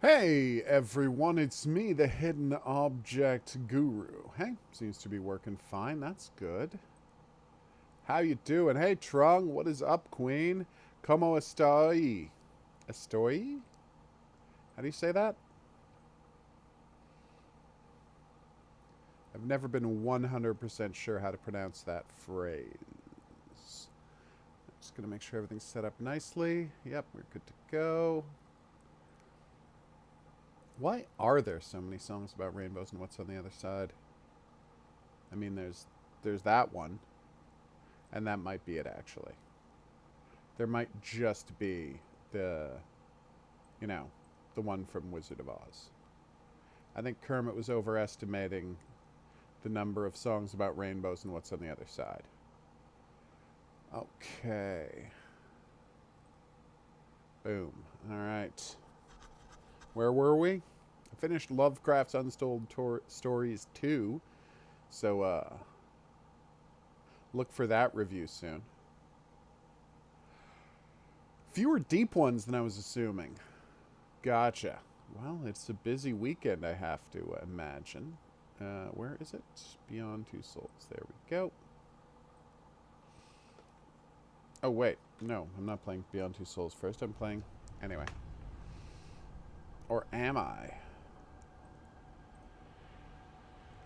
Hey everyone, it's me, the Hidden Object Guru. Hey, seems to be working fine. That's good. How you doing? Hey Trung, what is up, Queen? Como estoy? Estoy? How do you say that? I've never been 100% sure how to pronounce that phrase. I'm just going to make sure everything's set up nicely. Yep, we're good to go. Why are there so many songs about rainbows and what's on the other side? I mean, there's that one. And that might be it, actually. There might just be the one from Wizard of Oz. I think Kermit was overestimating the number of songs about rainbows and what's on the other side. Okay. Boom. All right. Where were we? I finished Lovecraft's Untold Stories 2. So, look for that review soon. Fewer deep ones than I was assuming. Gotcha. Well, it's a busy weekend, I have to imagine. Where is it? Beyond Two Souls. There we go. Oh, wait. No, I'm not playing Beyond Two Souls first. I'm playing... Anyway. Or am I?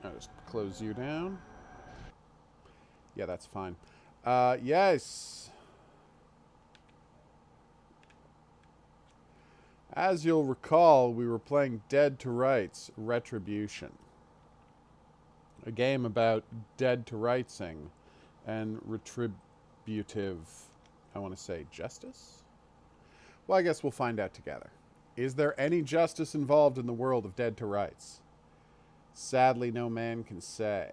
I'll just close you down. Yeah, that's fine. Yes. As you'll recall, we were playing Dead to Rights Retribution. A game about dead to rightsing and retributive, I want to say, justice? Well, I guess we'll find out together. Is there any justice involved in the world of Dead to Rights? Sadly, no man can say.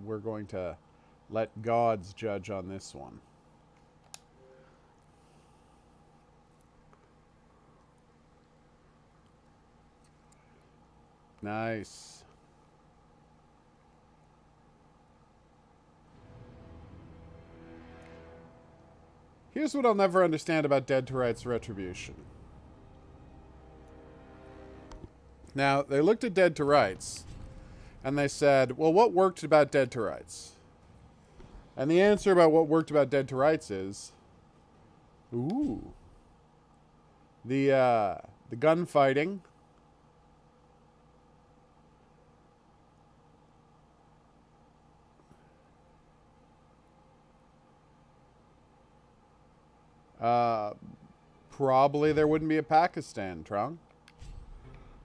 We're going to let gods judge on this one. Nice. Here's what I'll never understand about Dead to Rights Retribution. Now, they looked at Dead to Rights, and they said, well, what worked about Dead to Rights? And the answer about what worked about Dead to Rights is... Ooh. The gunfighting... Probably there wouldn't be a Pakistan, Trung.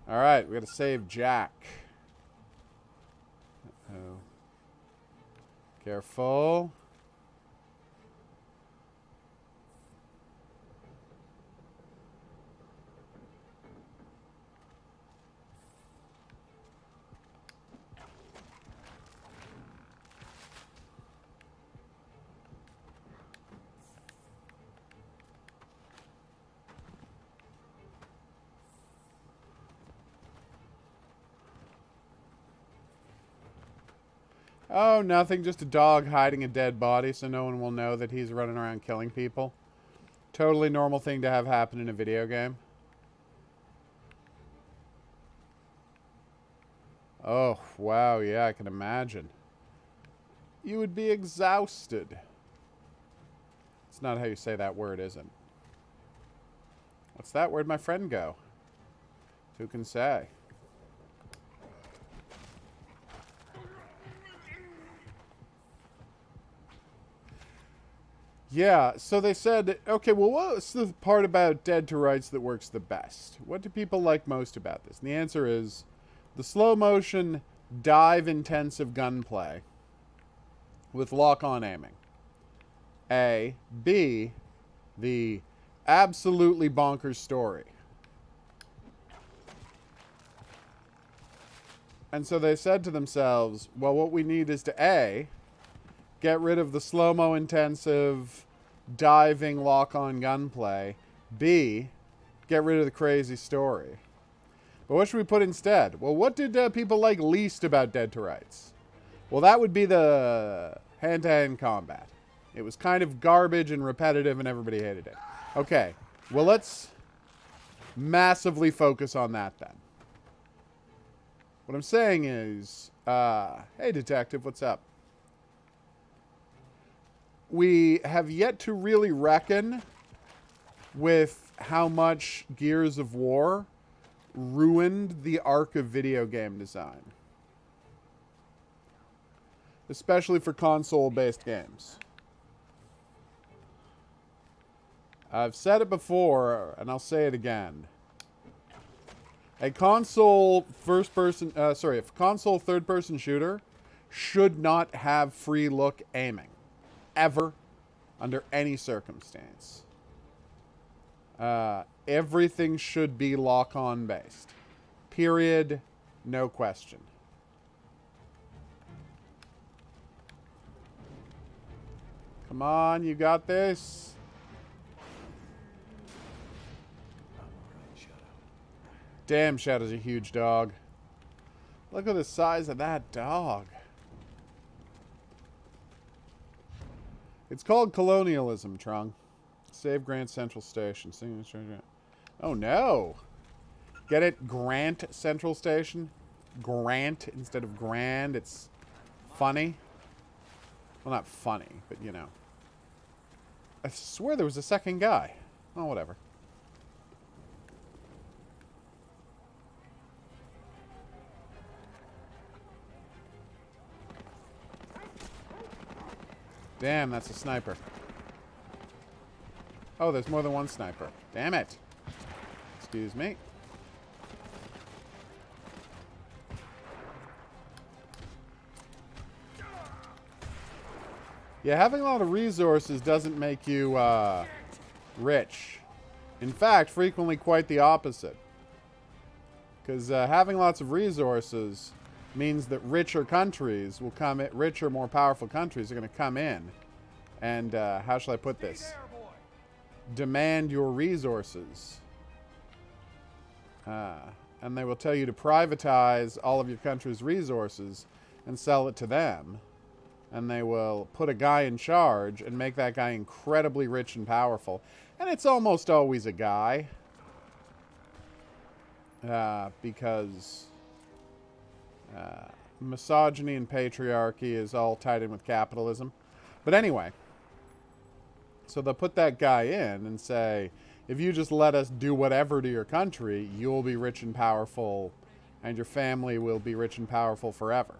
Alright, we gotta save Jack. Uh-oh. Careful. Oh, nothing. Just a dog hiding a dead body so no one will know that he's running around killing people. Totally normal thing to have happen in a video game. Oh, wow. Yeah, I can imagine. You would be exhausted. It's not how you say that word, is it? What's that? Where'd my friend go? Who can say? Yeah, so they said, okay, well, what's the part about Dead to Rights that works the best? What do people like most about this? And the answer is the slow motion, dive intensive gunplay with lock-on aiming. A. B. The absolutely bonkers story. And so they said to themselves, well, what we need is to A, get rid of the slow-mo intensive diving lock-on gunplay. B, get rid of the crazy story. But what should we put instead? Well, what did people like least about Dead to Rights? Well, that would be the hand-to-hand combat. It was kind of garbage and repetitive and everybody hated it. Okay, well, let's Massively focus on that then. What I'm saying is, hey detective, what's up? We have yet to really reckon with how much Gears of War ruined the arc of video game design. Especially for console-based games. I've said it before, and I'll say it again. A console console third-person shooter should not have free look aiming. Ever. Under any circumstance. Everything should be lock-on based. Period. No question. Come on, you got this. Damn, Shadow's a huge dog. Look at the size of that dog. It's called colonialism, Trung. Save Grant Central Station. Oh, no. Get it? Grant Central Station? Grant instead of grand. It's funny. Well, not funny, but you know. I swear there was a second guy. Oh, whatever. Damn, that's a sniper. Oh, there's more than one sniper. Damn it. Excuse me. Yeah, having a lot of resources doesn't make you rich. In fact, frequently quite the opposite. Because having lots of resources means that richer countries will come in, richer, more powerful countries are going to come in and, how shall I put this? Demand your resources. And they will tell you to privatize all of your country's resources and sell it to them. And they will put a guy in charge and make that guy incredibly rich and powerful. And it's almost always a guy. Because misogyny and patriarchy is all tied in with capitalism. But anyway, so they'll put that guy in and say, if you just let us do whatever to your country, you'll be rich and powerful, and your family will be rich and powerful forever.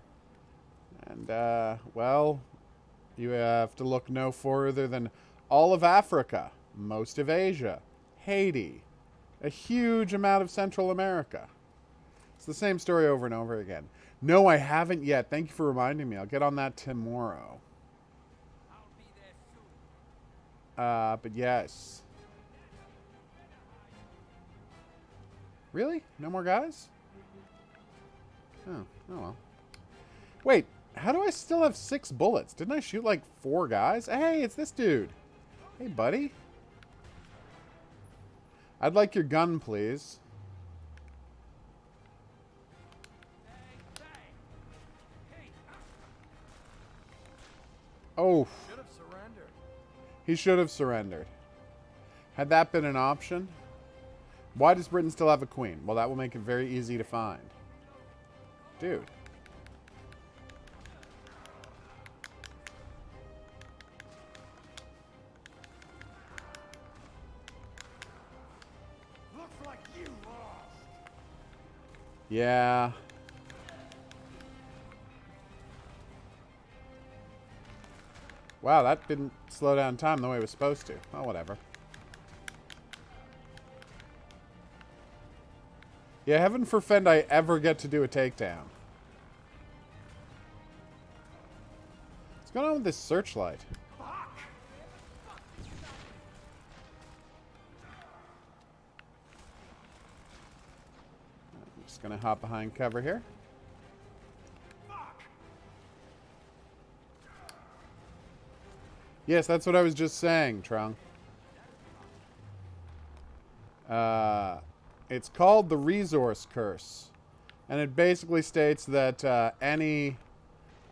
And, well, you have to look no further than all of Africa, most of Asia, Haiti, a huge amount of Central America. It's the same story over and over again. No, I haven't yet. Thank you for reminding me. I'll get on that tomorrow. I'll be there soon. But yes. Really? No more guys? Oh well. Wait, how do I still have 6 bullets? Didn't I shoot like 4 guys? Hey, it's this dude. Hey, buddy. I'd like your gun, please. Oh. Should have surrendered. He should have surrendered. Had that been an option? Why does Britain still have a queen? Well, that will make it very easy to find. Dude. Looks like you lost. Yeah. Wow, that didn't slow down time the way it was supposed to. Oh, whatever. Yeah, heaven forfend I ever get to do a takedown. What's going on with this searchlight? I'm just going to hop behind cover here. Yes, that's what I was just saying, Trung. It's called the resource curse. And it basically states that any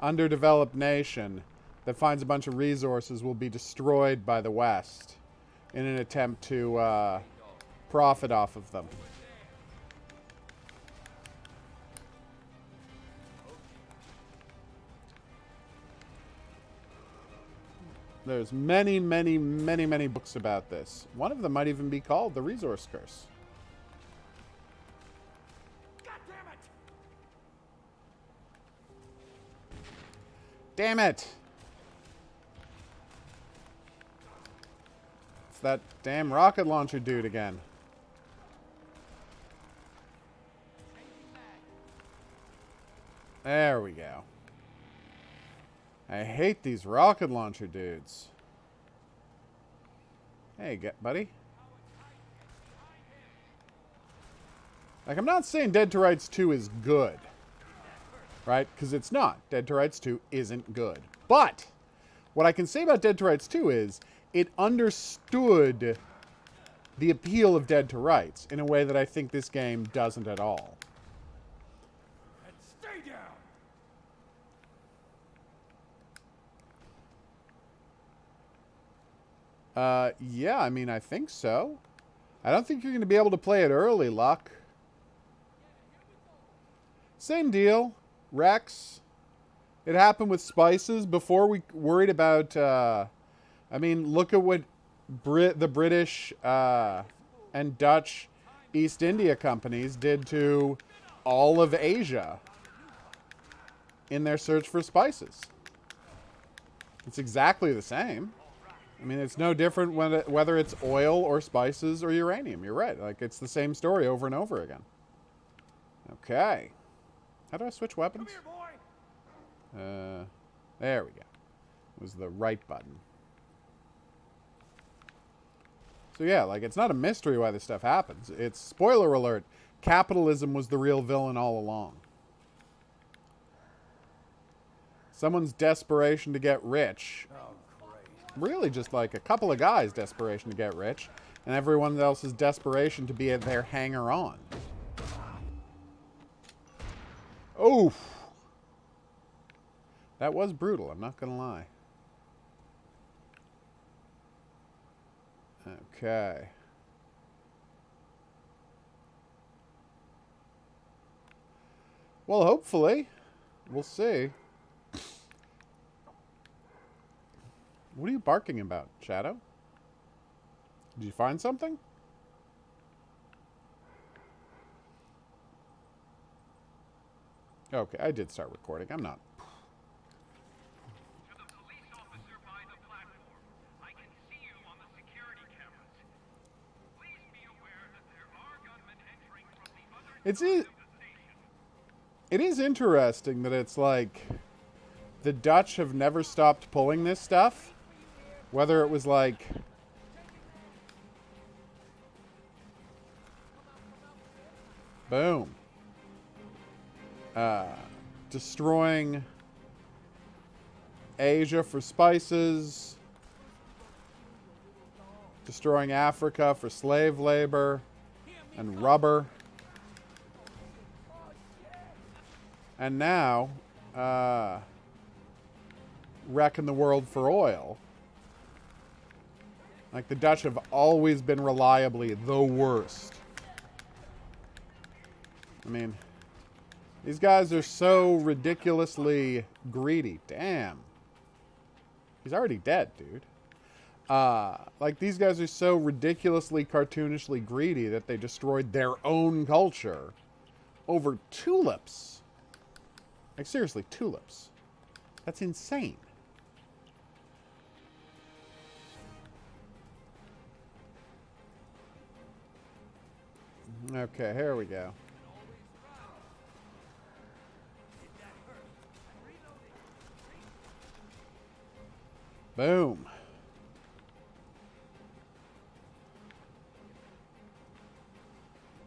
underdeveloped nation that finds a bunch of resources will be destroyed by the West in an attempt to profit off of them. There's many, many, many, many books about this. One of them might even be called The Resource Curse. God damn it! Damn it! It's that damn rocket launcher dude again. There we go. I hate these rocket launcher dudes. Hey, buddy. Like, I'm not saying Dead to Rights 2 is good. Right? Because it's not. Dead to Rights 2 isn't good. But, what I can say about Dead to Rights 2 is, it understood the appeal of Dead to Rights in a way that I think this game doesn't at all. And stay down! Yeah, I mean, I think so. I don't think you're going to be able to play it early, Luck. Same deal. Rex. It happened with Spices. Before we worried about, I mean, look at what the British and Dutch East India companies did to all of Asia in their search for spices. It's exactly the same. I mean, it's no different whether it's oil or spices or uranium. You're right. Like, it's the same story over and over again. Okay. How do I switch weapons? Come here, boy! There we go. It was the right button. So yeah, like, it's not a mystery why this stuff happens. It's, spoiler alert, capitalism was the real villain all along. Someone's desperation to get rich. Oh, Really just like a couple of guys' desperation to get rich, and everyone else's desperation to be their hanger-on. Oof. That was brutal, I'm not gonna lie. Okay. Well, hopefully. We'll see. What are you barking about, Shadow? Did you find something? Okay, I did start recording. I'm not. To the police officer by the platform. I can see you on the security cameras. Please be aware that there are gunmen entering from the other side of the station. It is interesting that it's like the Dutch have never stopped pulling this stuff. Whether it was like boom. Destroying Asia for spices. Destroying Africa for slave labor and rubber. And now, wrecking the world for oil. Like, the Dutch have always been reliably the worst. I mean, these guys are so ridiculously greedy. Damn. He's already dead, dude. Like, these guys are so ridiculously, cartoonishly greedy that they destroyed their own culture over tulips. Like, seriously, tulips. That's insane. Okay, here we go. Boom.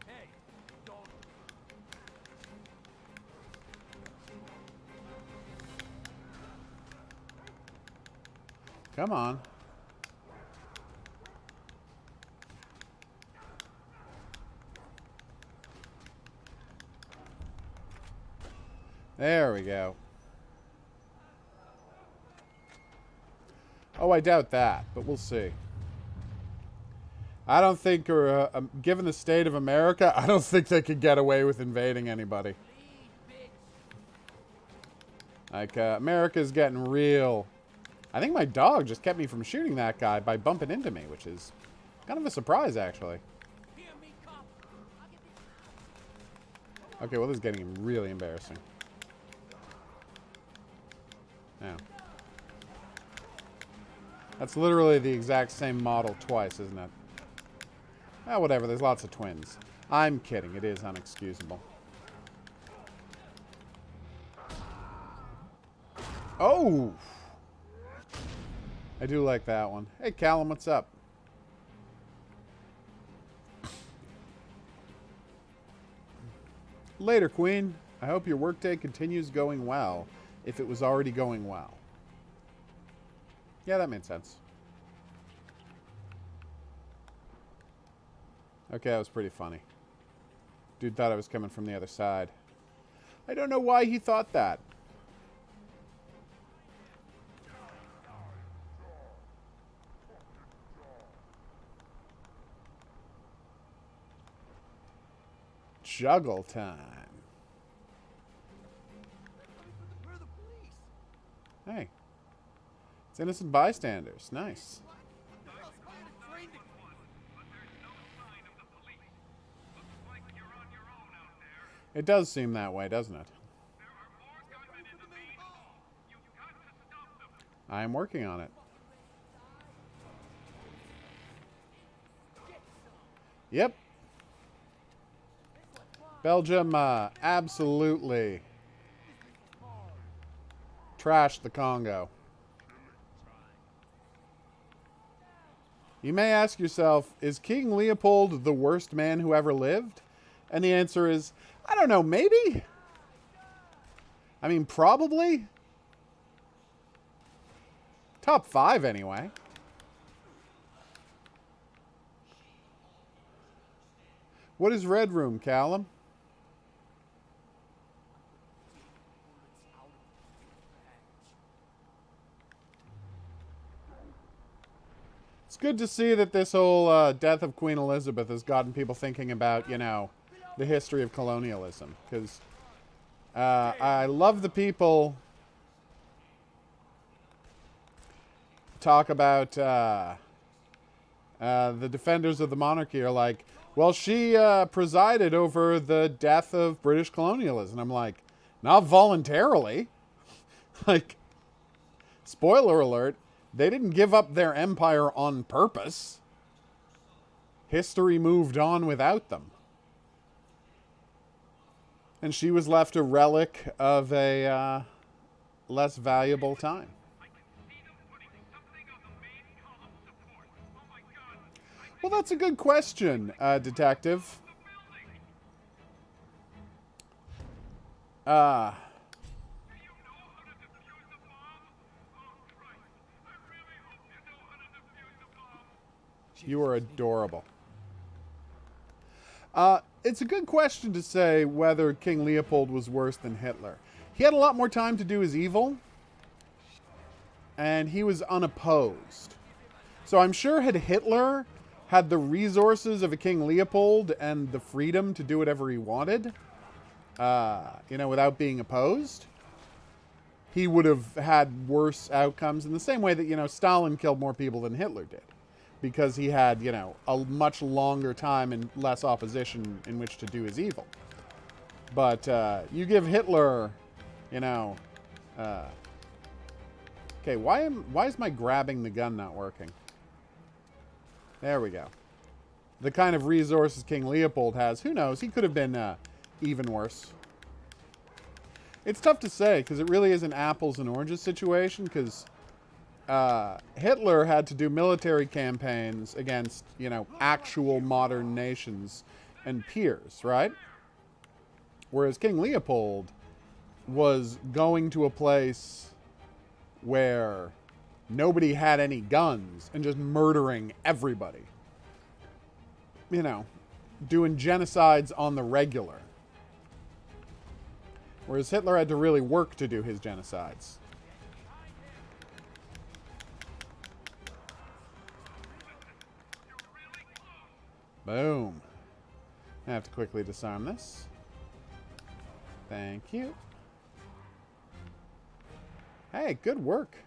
Hey, don't. Come on. There we go. Oh, I doubt that, but we'll see. I don't think, given the state of America, I don't think they could get away with invading anybody. Like, America's getting real. I think my dog just kept me from shooting that guy by bumping into me, which is kind of a surprise, actually. Okay, well, this is getting really embarrassing. Now. That's literally the exact same model twice, isn't it? Ah, whatever, there's lots of twins. I'm kidding, it is unexcusable. Oh! I do like that one. Hey, Callum, what's up? Later, Queen. I hope your workday continues going well, if it was already going well. Yeah, that made sense. Okay, that was pretty funny. Dude thought I was coming from the other side. I don't know why he thought that. Juggle time. Hey. It's innocent bystanders. Nice. It does seem that way, doesn't it? I am working on it. Yep. Belgium absolutely trashed the Congo. You may ask yourself, is King Leopold the worst man who ever lived? And the answer is, I don't know, maybe? I mean, probably. Top 5 anyway. What is Red Room, Callum? It's good to see that this whole death of Queen Elizabeth has gotten people thinking about, you know, the history of colonialism. Because I love the people talk about the defenders of the monarchy are like, well, she presided over the death of British colonialism. I'm like, not voluntarily. Like, spoiler alert, they didn't give up their empire on purpose. History moved on without them. And she was left a relic of a less valuable time. Well, that's a good question, Detective. You are adorable. It's a good question to say whether King Leopold was worse than Hitler. He had a lot more time to do his evil, and he was unopposed. So I'm sure had Hitler had the resources of a King Leopold and the freedom to do whatever he wanted, you know, without being opposed, he would have had worse outcomes in the same way that, you know, Stalin killed more people than Hitler did. Because he had, you know, a much longer time and less opposition in which to do his evil. But you give Hitler, you know... okay, why is my grabbing the gun not working? There we go. The kind of resources King Leopold has, who knows? He could have been even worse. It's tough to say, because it really is an apples and oranges situation, because... Hitler had to do military campaigns against, you know, actual modern nations and peers, right? Whereas King Leopold was going to a place where nobody had any guns and just murdering everybody. You know, doing genocides on the regular. Whereas Hitler had to really work to do his genocides. Boom. I have to quickly disarm this. Thank you. Hey, good work.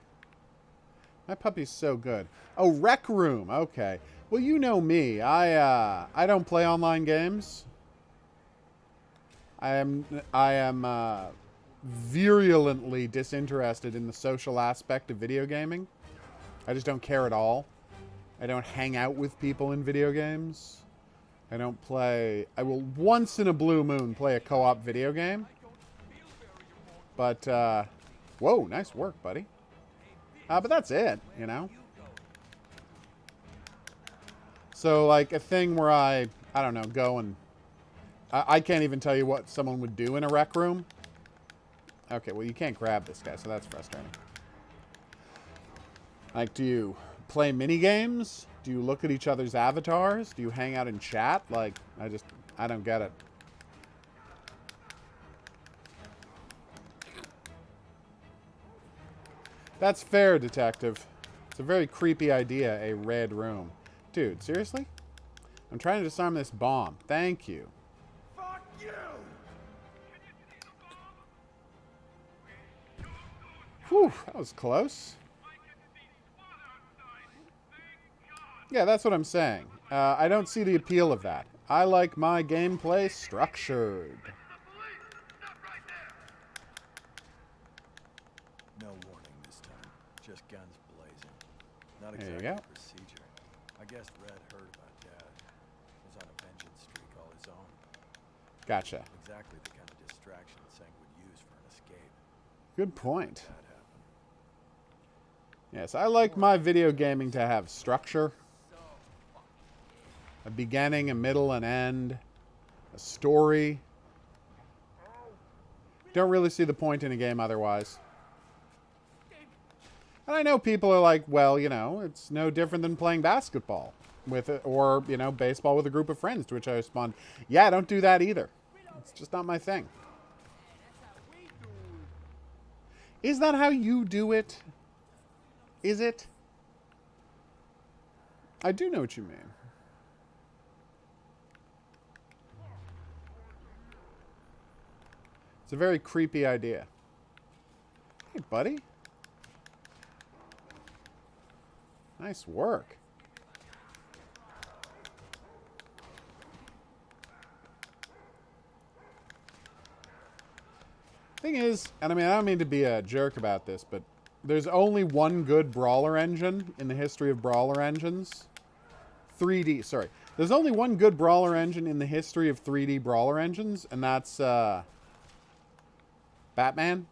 My puppy's so good. Oh, Rec Room. Okay. Well, you know me. I don't play online games. I am virulently disinterested in the social aspect of video gaming. I just don't care at all. I don't hang out with people in video games. I don't play... I will once in a blue moon play a co-op video game. But, whoa, nice work, buddy. But that's it, you know? So, like, a thing where I don't know, go and... I can't even tell you what someone would do in a rec room. Okay, well, you can't grab this guy, so that's frustrating. Like, do you play mini games? Do you look at each other's avatars? Do you hang out and chat? Like, I don't get it. That's fair, detective. It's a very creepy idea, a red room. Dude, seriously? I'm trying to disarm this bomb. Thank you. Fuck you! Whew, that was close. Yeah, that's what I'm saying. I don't see the appeal of that. I like my gameplay structured. No warning this time. Just guns blazing. Not There you exactly go. procedure. I guess Red heard about Dad. Was on a vengeance streak all his own. Gotcha. Exactly the kind of distraction Seng would use for an escape. Good point. That happened. Yes, I like my video gaming to have structure. A beginning, a middle, an end. A story. Don't really see the point in a game otherwise. And I know people are like, well, you know, it's no different than playing basketball with or, you know, baseball with a group of friends, to which I respond, yeah, I don't do that either. It's just not my thing. Is that how you do it? Is it? I do know what you mean. It's a very creepy idea. Hey, buddy. Nice work. Thing is, and I mean, I don't mean to be a jerk about this, but there's only one good brawler engine in the history of brawler engines. 3D, sorry. There's only one good brawler engine in the history of 3D brawler engines, and that's Batman,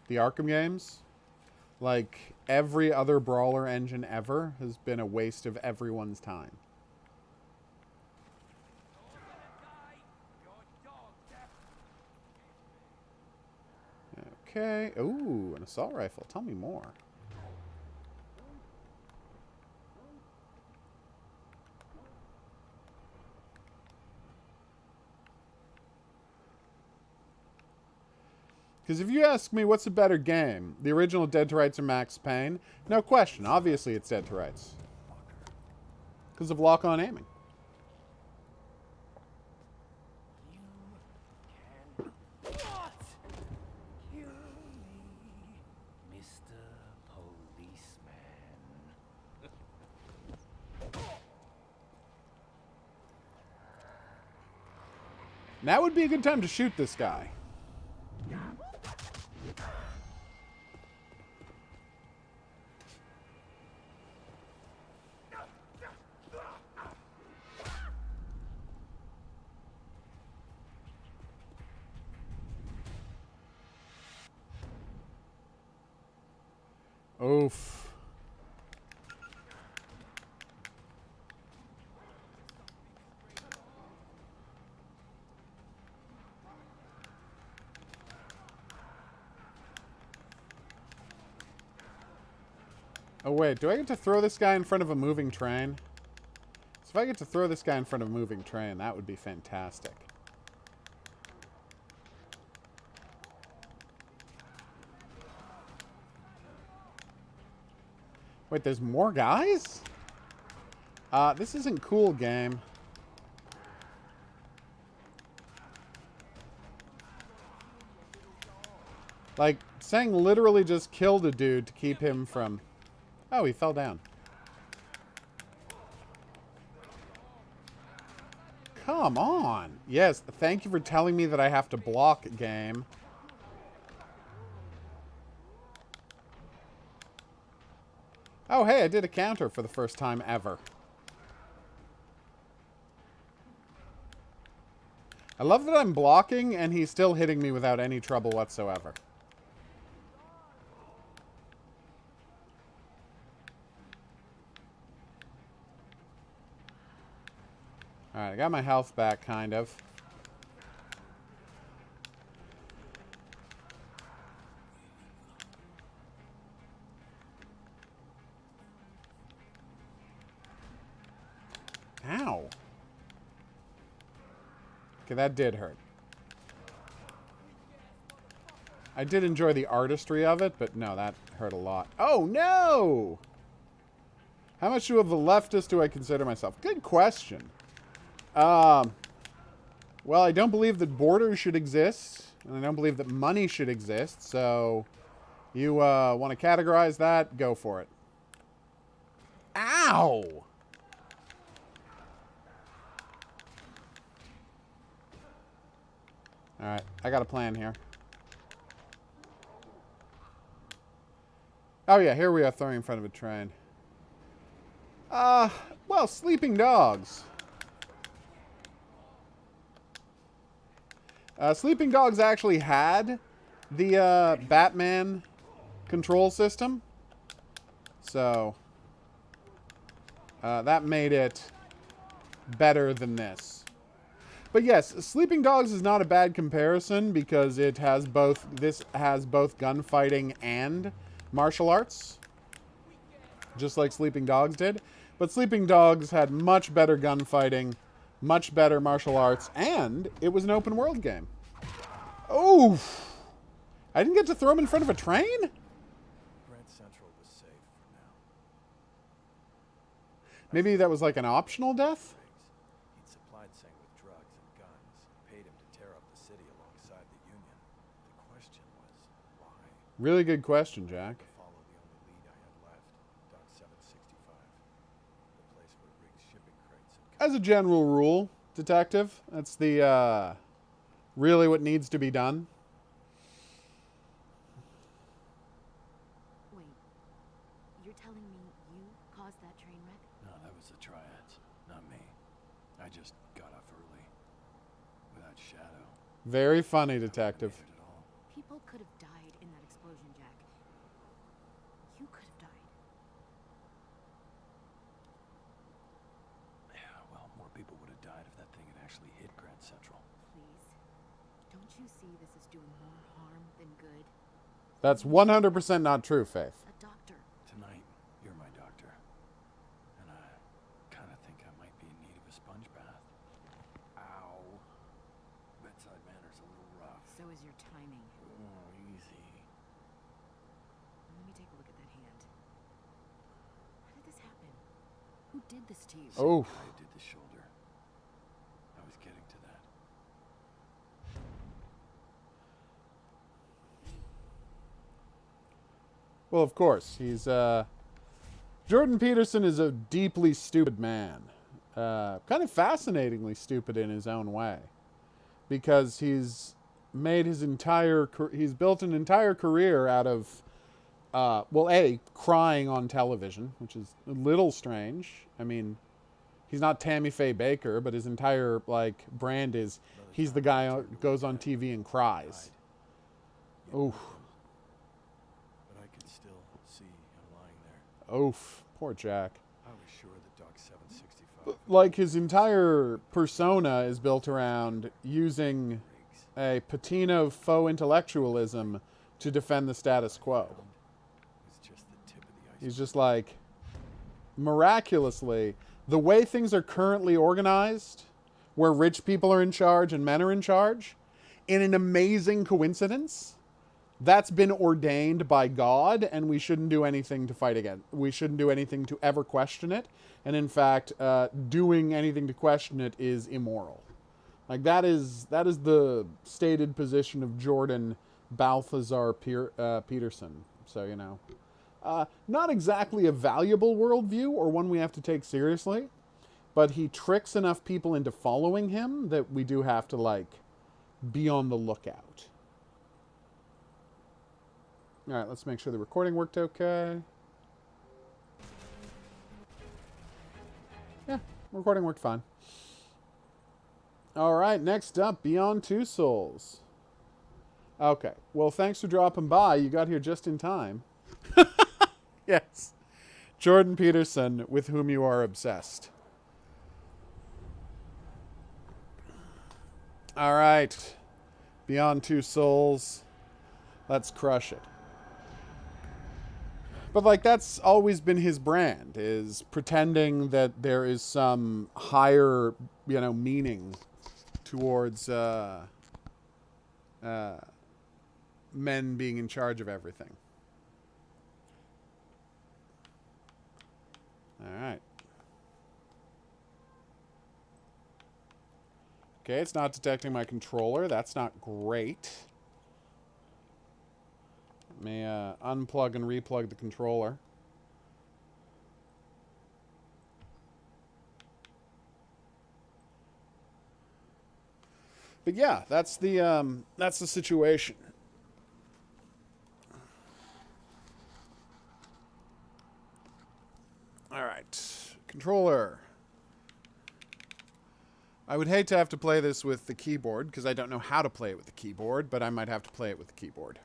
the Arkham games. Like, every other brawler engine ever has been a waste of everyone's time. Okay. Ooh, an assault rifle. Tell me more. Because if you ask me what's a better game, the original Dead to Rights or Max Payne, no question. Obviously, it's Dead to Rights. Because of lock-on aiming. What? Kill me, Mr. Policeman. Now would be a good time to shoot this guy. Oof. Oh wait, do I get to throw this guy in front of a moving train? So if I get to throw this guy in front of a moving train, that would be fantastic. Wait, there's more guys? This isn't cool, game. Like, Sang literally just killed a dude to keep him from... Oh, he fell down. Come on. Yes, thank you for telling me that I have to block, game. Oh, hey, I did a counter for the first time ever. I love that I'm blocking and he's still hitting me without any trouble whatsoever. Alright, I got my health back, kind of. Ow. Okay, that did hurt. I did enjoy the artistry of it, but no, that hurt a lot. Oh, no! How much of a leftist do I consider myself? Good question. Well, I don't believe that borders should exist, and I don't believe that money should exist, so you want to categorize that? Go for it. Ow! Alright, I got a plan here. Oh yeah, here we are throwing in front of a train. Well, sleeping dogs. Sleeping Dogs actually had the Batman control system. So, that made it better than this. But yes, Sleeping Dogs is not a bad comparison because it has both, this has both gunfighting and martial arts. Just like Sleeping Dogs did. But Sleeping Dogs had much better gunfighting, much better martial arts, and it was an open world game. Oh! I didn't get to throw him in front of a train? Grand Central was safe for now. Maybe that was like an optional death? He'd supplied Sang with drugs and guns, paid him to tear up the city alongside the Union. The question was, why? Really good question, Jack. Follow the only lead I had left, Dock 765. The place where Riggs shipping crates and As a general rule, detective, that's the, really what needs to be done. Wait, you're telling me you caused that train wreck? No, that was the Triads, not me. I just got off early. Without Shadow. Very funny, detective. It all. People could have died in that explosion, Jack. You could have died. Yeah, well, more people would have died if that thing had actually hit Grand Central. Please. Don't you see this is doing more harm than good? That's 100% not true, Faith. A doctor. Tonight, you're my doctor. And I kind of think I might be in need of a sponge bath. Ow. Bedside manner's a little rough. So is your timing. Oh, easy. Let me take a look at that hand. How did this happen? Who did this to you? Oh. I did the shoulder. I was getting to that. Well, of course. He's, Jordan Peterson is a deeply stupid man. Kind of fascinatingly stupid in his own way. Because he's made his entire, he's built an entire career out of, well, A, crying on television, which is a little strange. I mean, he's not Tammy Faye Baker, but his entire, like, brand is, he's the guy who goes on TV and cries. Oof. But I could still see him lying there. Oof. Poor Jack. I was sure that Dock 765 Like, his entire persona is built around using Riggs a patina of faux intellectualism to defend the status quo. was just the tip of the iceberg. He's just like, miraculously, the way things are currently organized, where rich people are in charge and men are in charge, in an amazing coincidence, that's been ordained by God, and we shouldn't do anything to fight against. We shouldn't do anything to ever question it. And in fact, doing anything to question it is immoral. Like, that is the stated position of Jordan Balthazar Peterson. So, you know. Not exactly a valuable worldview or one we have to take seriously, but he tricks enough people into following him that we do have to, like, be on the lookout. All right, let's make sure the recording worked okay. Yeah, recording worked fine. All right, next up, Beyond Two Souls. Okay, well, thanks for dropping by. You got here just in time. Yes. Jordan Peterson, with whom you are obsessed. All right. Beyond Two Souls. Let's crush it. But, like, that's always been his brand, is pretending that there is some higher, you know, meaning towards men being in charge of everything. All right. Okay, it's not detecting my controller. That's not great. Let me unplug and replug the controller. But yeah, that's the situation. All right, controller. I would hate to have to play this with the keyboard because I don't know how to play it with the keyboard, but I might have to play it with the keyboard.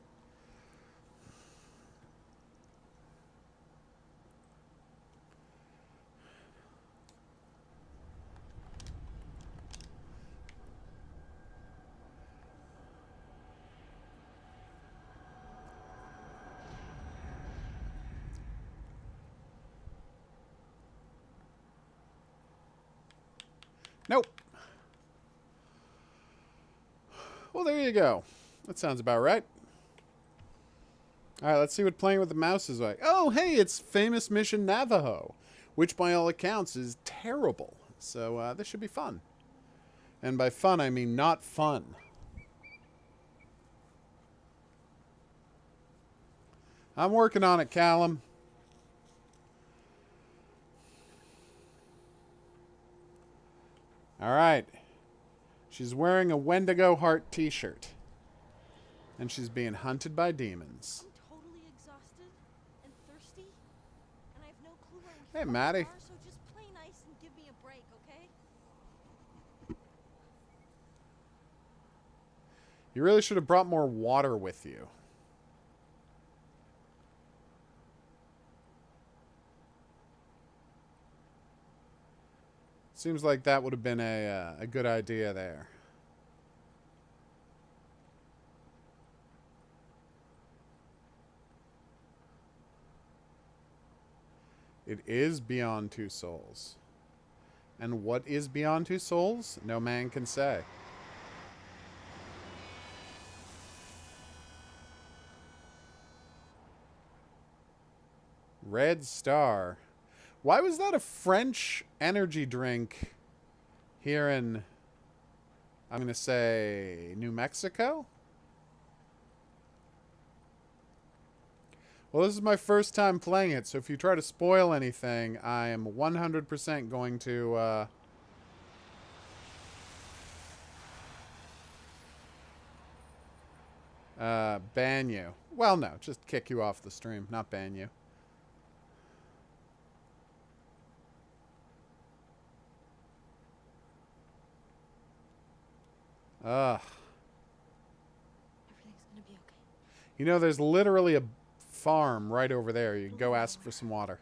Nope. Well, there you go. That sounds about right. All right, let's see what playing with the mouse is like. Oh, hey, it's Famous Mission Navajo, which by all accounts is terrible. So this should be fun. And by fun, I mean not fun. I'm working on it, Callum. All right. She's wearing a Wendigo Heart t-shirt. And she's being hunted by demons. I'm totally exhausted and thirsty, and I have no clue where we Hey, fucking Maddie. are, so just play nice and give me a break, okay? You really should have brought more water with you. Seems like that would have been a good idea there. It is Beyond Two Souls. And what is Beyond Two Souls? No man can say. Red Star. Why was that a French energy drink here in, I'm going to say, New Mexico? Well, this is my first time playing it, so if you try to spoil anything, I am 100% going to ban you. Well, no, just kick you off the stream, not ban you. Ugh. Everything's gonna be okay. You know, there's literally a farm right over there. You can go ask for some water.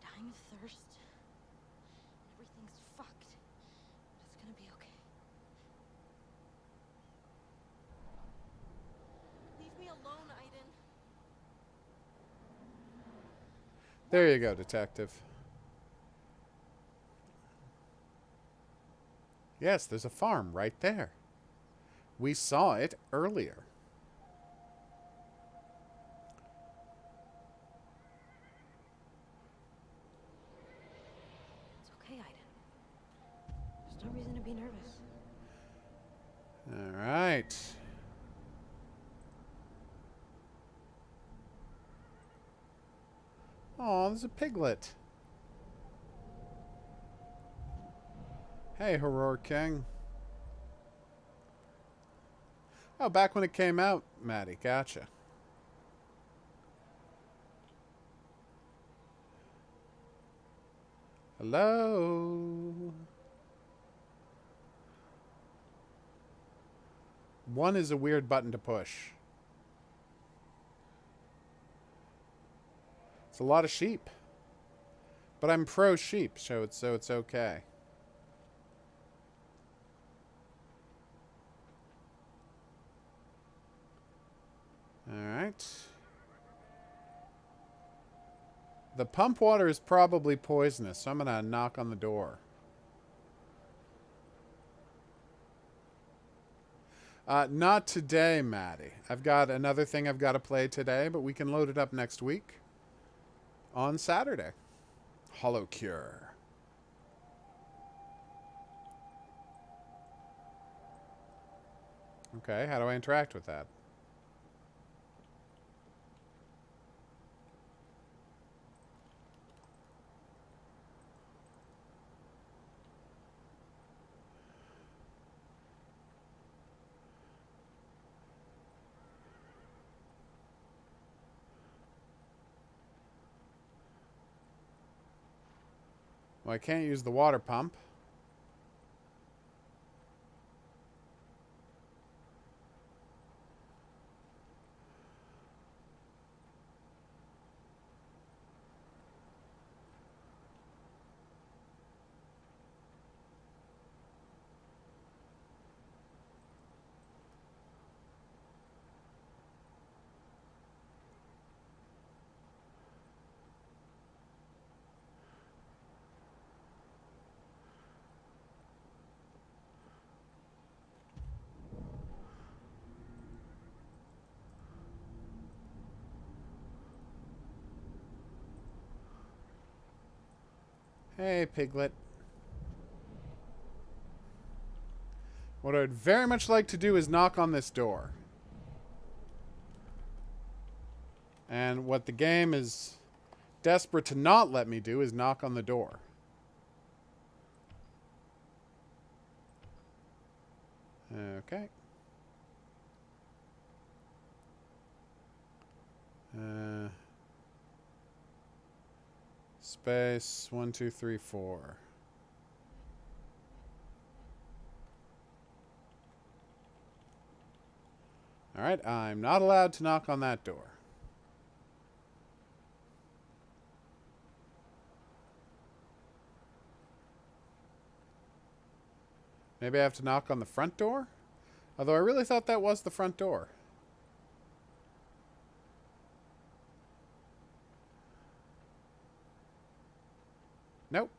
Dying of thirst. Everything's fucked. But it's gonna be okay. Leave me alone, Aiden. There you go, detective. Yes, there's a farm right there. We saw it earlier. It's okay, Aiden. There's no reason to be nervous. All right. Oh, there's a piglet. Hey, Horror King. Oh, back when it came out, Maddie. Gotcha. Hello. One is a weird button to push. It's a lot of sheep. But I'm pro sheep, so it's okay. Alright. The pump water is probably poisonous, so I'm gonna knock on the door. Not today, Maddie. I've got another thing I've got to play today, but we can load it up next week. On Saturday. Hollow Cure. Okay, how do I interact with that? Well, I can't use the water pump. Hey, Piglet. What I'd very much like to do is knock on this door. And what the game is desperate to not let me do is knock on the door. Okay. Space 1, 2, 3, 4. All right, I'm not allowed to knock on that door. Maybe I have to knock on the front door? Although I really thought that was the front door. Nope.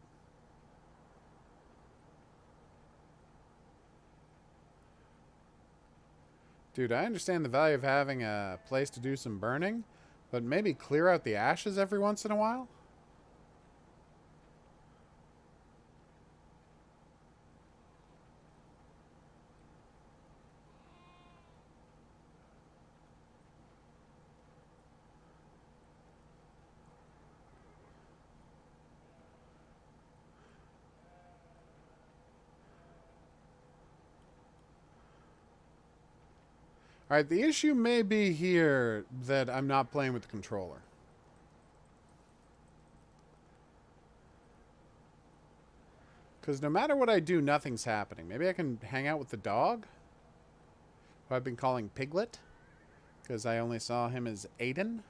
Dude, I understand the value of having a place to do some burning, but maybe clear out the ashes every once in a while? Alright, the issue may be here that I'm not playing with the controller. Because no matter what I do, nothing's happening. Maybe I can hang out with the dog? Who I've been calling Piglet? Because I only saw him as Aiden?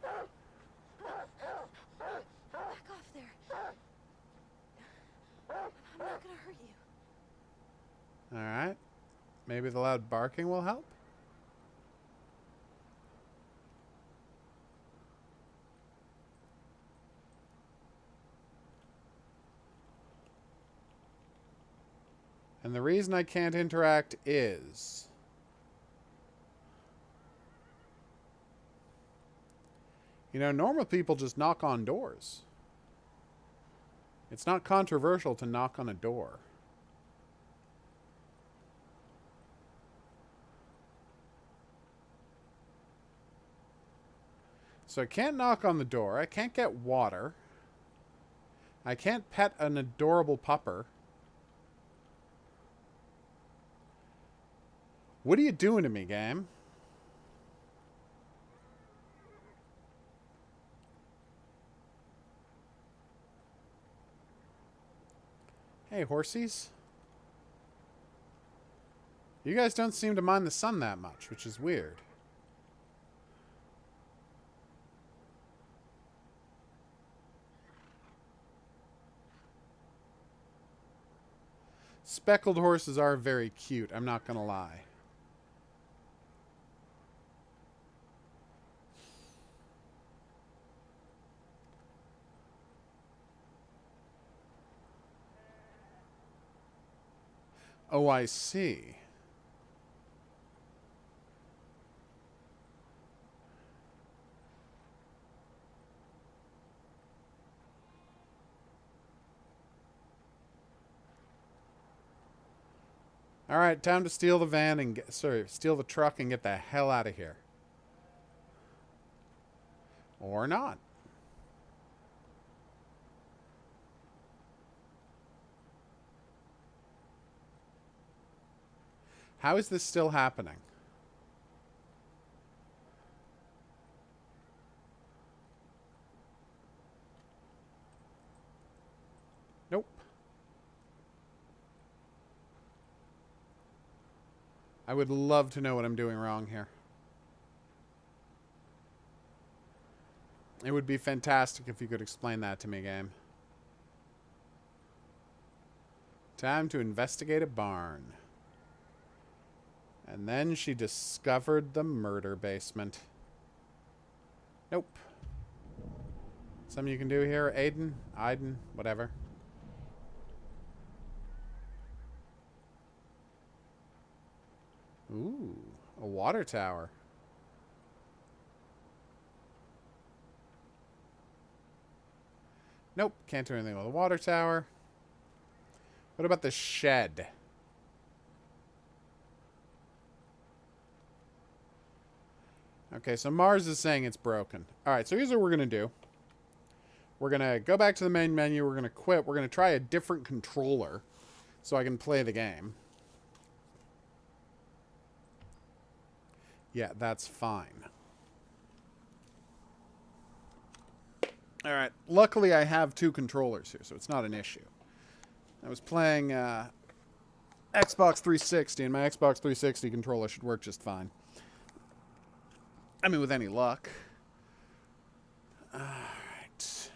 Back off there. I'm not gonna hurt you. Alright. Maybe the loud barking will help? And the reason I can't interact is... You know, normal people just knock on doors. It's not controversial to knock on a door. So I can't knock on the door. I can't get water. I can't pet an adorable pupper. What are you doing to me, game? Hey, horsies. You guys don't seem to mind the sun that much, which is weird. Speckled horses are very cute, I'm not gonna lie. Oh, I see. All right, time to steal the van and get, steal the truck and get the hell out of here. Or not. How is this still happening? Nope. I would love to know what I'm doing wrong here. It would be fantastic if you could explain that to me, game. Time to investigate a barn. And then she discovered the murder basement. Nope. Something you can do here, Aiden, whatever. Ooh, a water tower. Nope, can't do anything with the water tower. What about the shed? Okay, so Mars is saying it's broken. Alright, so here's what we're going to do. We're going to go back to the main menu. We're going to quit. We're going to try a different controller so I can play the game. Yeah, that's fine. Alright, luckily I have two controllers here, so it's not an issue. I was playing Xbox 360, and my Xbox 360 controller should work just fine. I mean, with any luck. Alright. Let's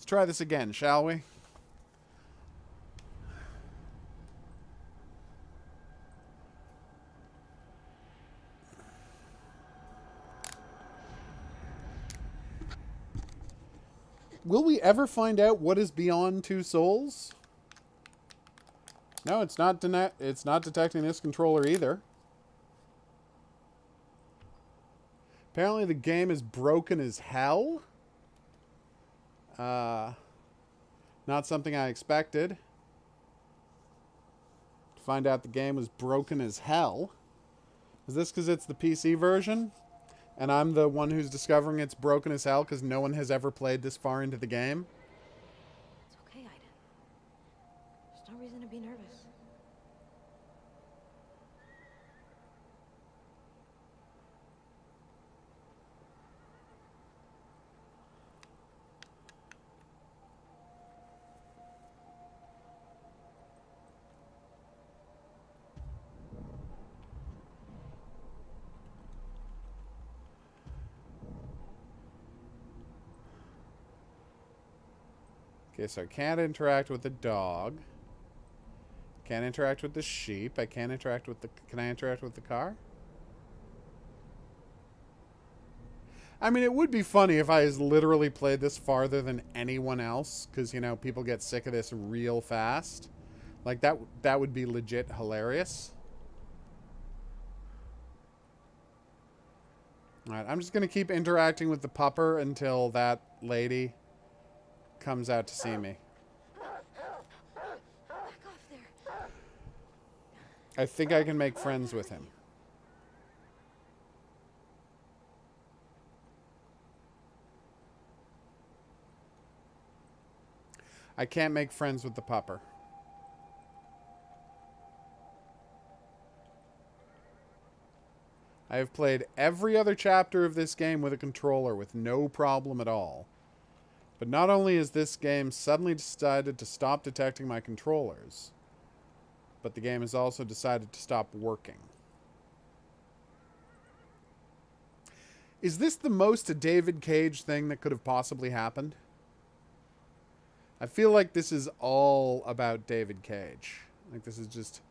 try this again, shall we? Will we ever find out what is beyond two souls? No, it's not detecting this controller either. Apparently the game is broken as hell. Not something I expected. To find out the game was broken as hell. Is this because it's the PC version? And I'm the one who's discovering it's broken as hell because no one has ever played this far into the game? It's okay, Aiden. There's no reason to be nervous. Okay, so I can't interact with the dog. Can't interact with the sheep. I can't interact with the... Can I interact with the car? I mean, it would be funny if I literally played this farther than anyone else. Because, you know, people get sick of this real fast. Like, that would be legit hilarious. Alright, I'm just going to keep interacting with the pupper until that lady comes out to see me. Back off there. I think I can make friends with him. I can't make friends with the pupper. I have played every other chapter of this game with a controller with no problem at all. But not only has this game suddenly decided to stop detecting my controllers, but the game has also decided to stop working. Is this the most a David Cage thing that could have possibly happened? I feel like this is all about David Cage. Like this is just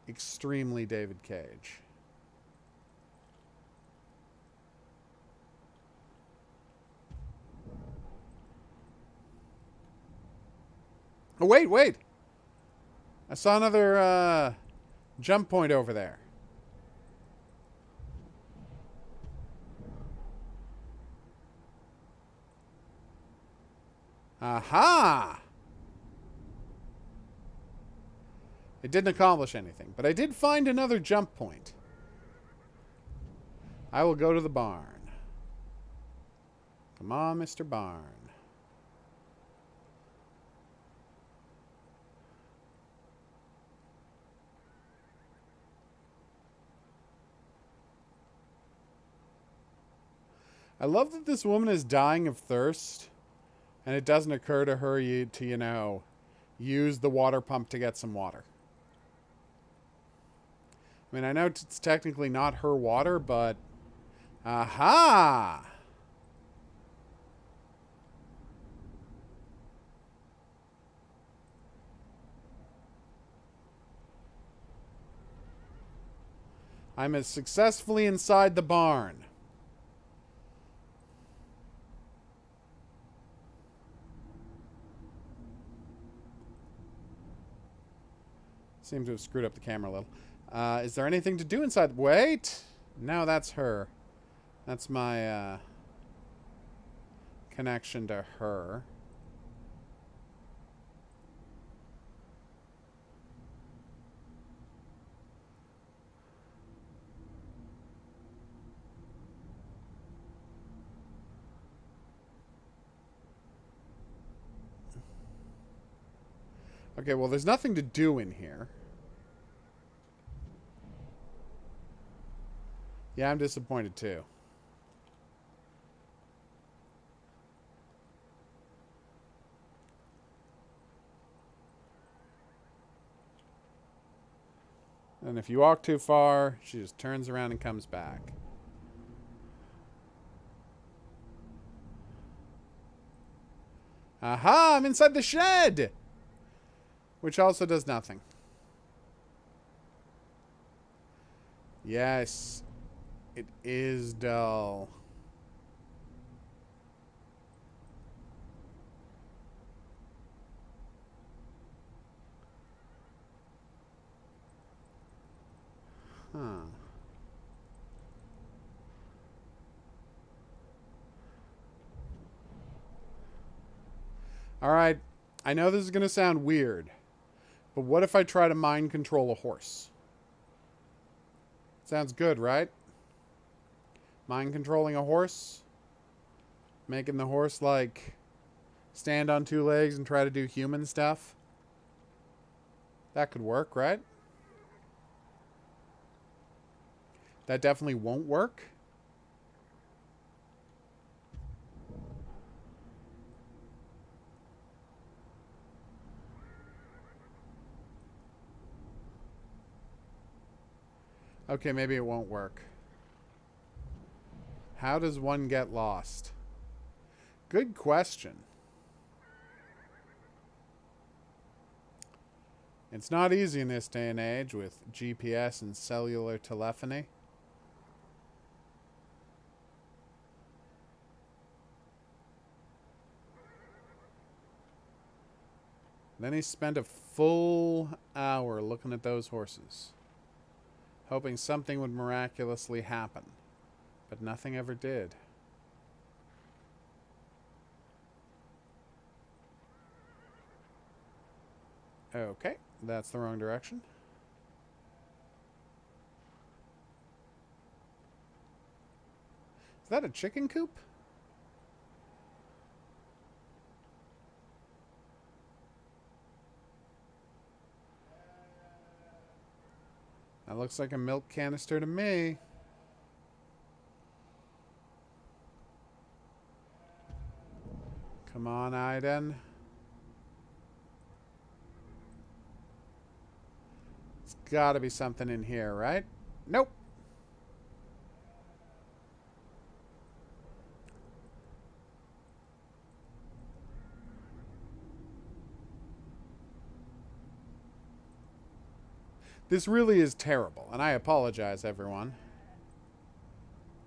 extremely David Cage. Oh, wait! I saw another jump point over there. Aha! It didn't accomplish anything, but I did find another jump point. I will go to the barn. Come on, Mr. Barn. I love that this woman is dying of thirst, and it doesn't occur to her to, you know, use the water pump to get some water. I mean, I know it's technically not her water, but... Aha! I'm as successfully inside the barn. Seem to have screwed up the camera a little. Is there anything to do inside? Wait! No, that's her. That's my connection to her. Okay, well, there's nothing to do in here. Yeah, I'm disappointed too. And if you walk too far, she just turns around and comes back. Aha! I'm inside the shed! Which also does nothing. Yes. It is dull. Huh. Alright. I know this is going to sound weird. But what if I try to mind control a horse? Sounds good, right? Mind controlling a horse? Making the horse, like, stand on two legs and try to do human stuff? That could work, right? That definitely won't work. Okay, maybe it won't work. How does one get lost? Good question. It's not easy in this day and age with GPS and cellular telephony. Then he spent a full hour looking at those horses, hoping something would miraculously happen, but nothing ever did. Okay, that's the wrong direction. Is that a chicken coop? That looks like a milk canister to me. Come on, Aiden. There's gotta be something in here, right? Nope. This really is terrible, and I apologize, everyone.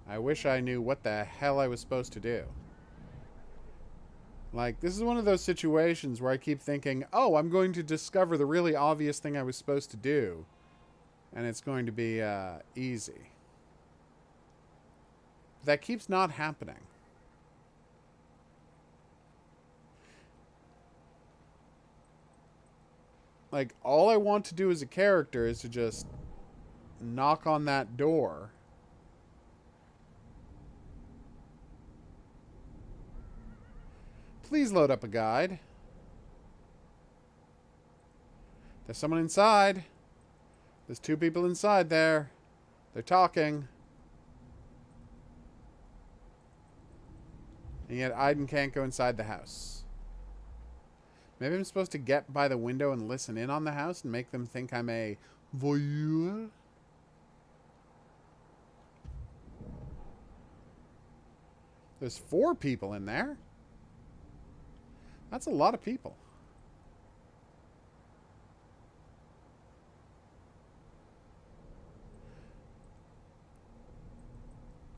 I wish I knew what the hell I was supposed to do. Like, this is one of those situations where I keep thinking, oh, I'm going to discover the really obvious thing I was supposed to do, and it's going to be easy. That keeps not happening. Like, all I want to do as a character is to just knock on that door. Please load up a guide. There's someone inside. There's two people inside there. They're talking. And yet Aiden can't go inside the house. Maybe I'm supposed to get by the window and listen in on the house and make them think I'm a voyeur? There's 4 people in there. That's a lot of people.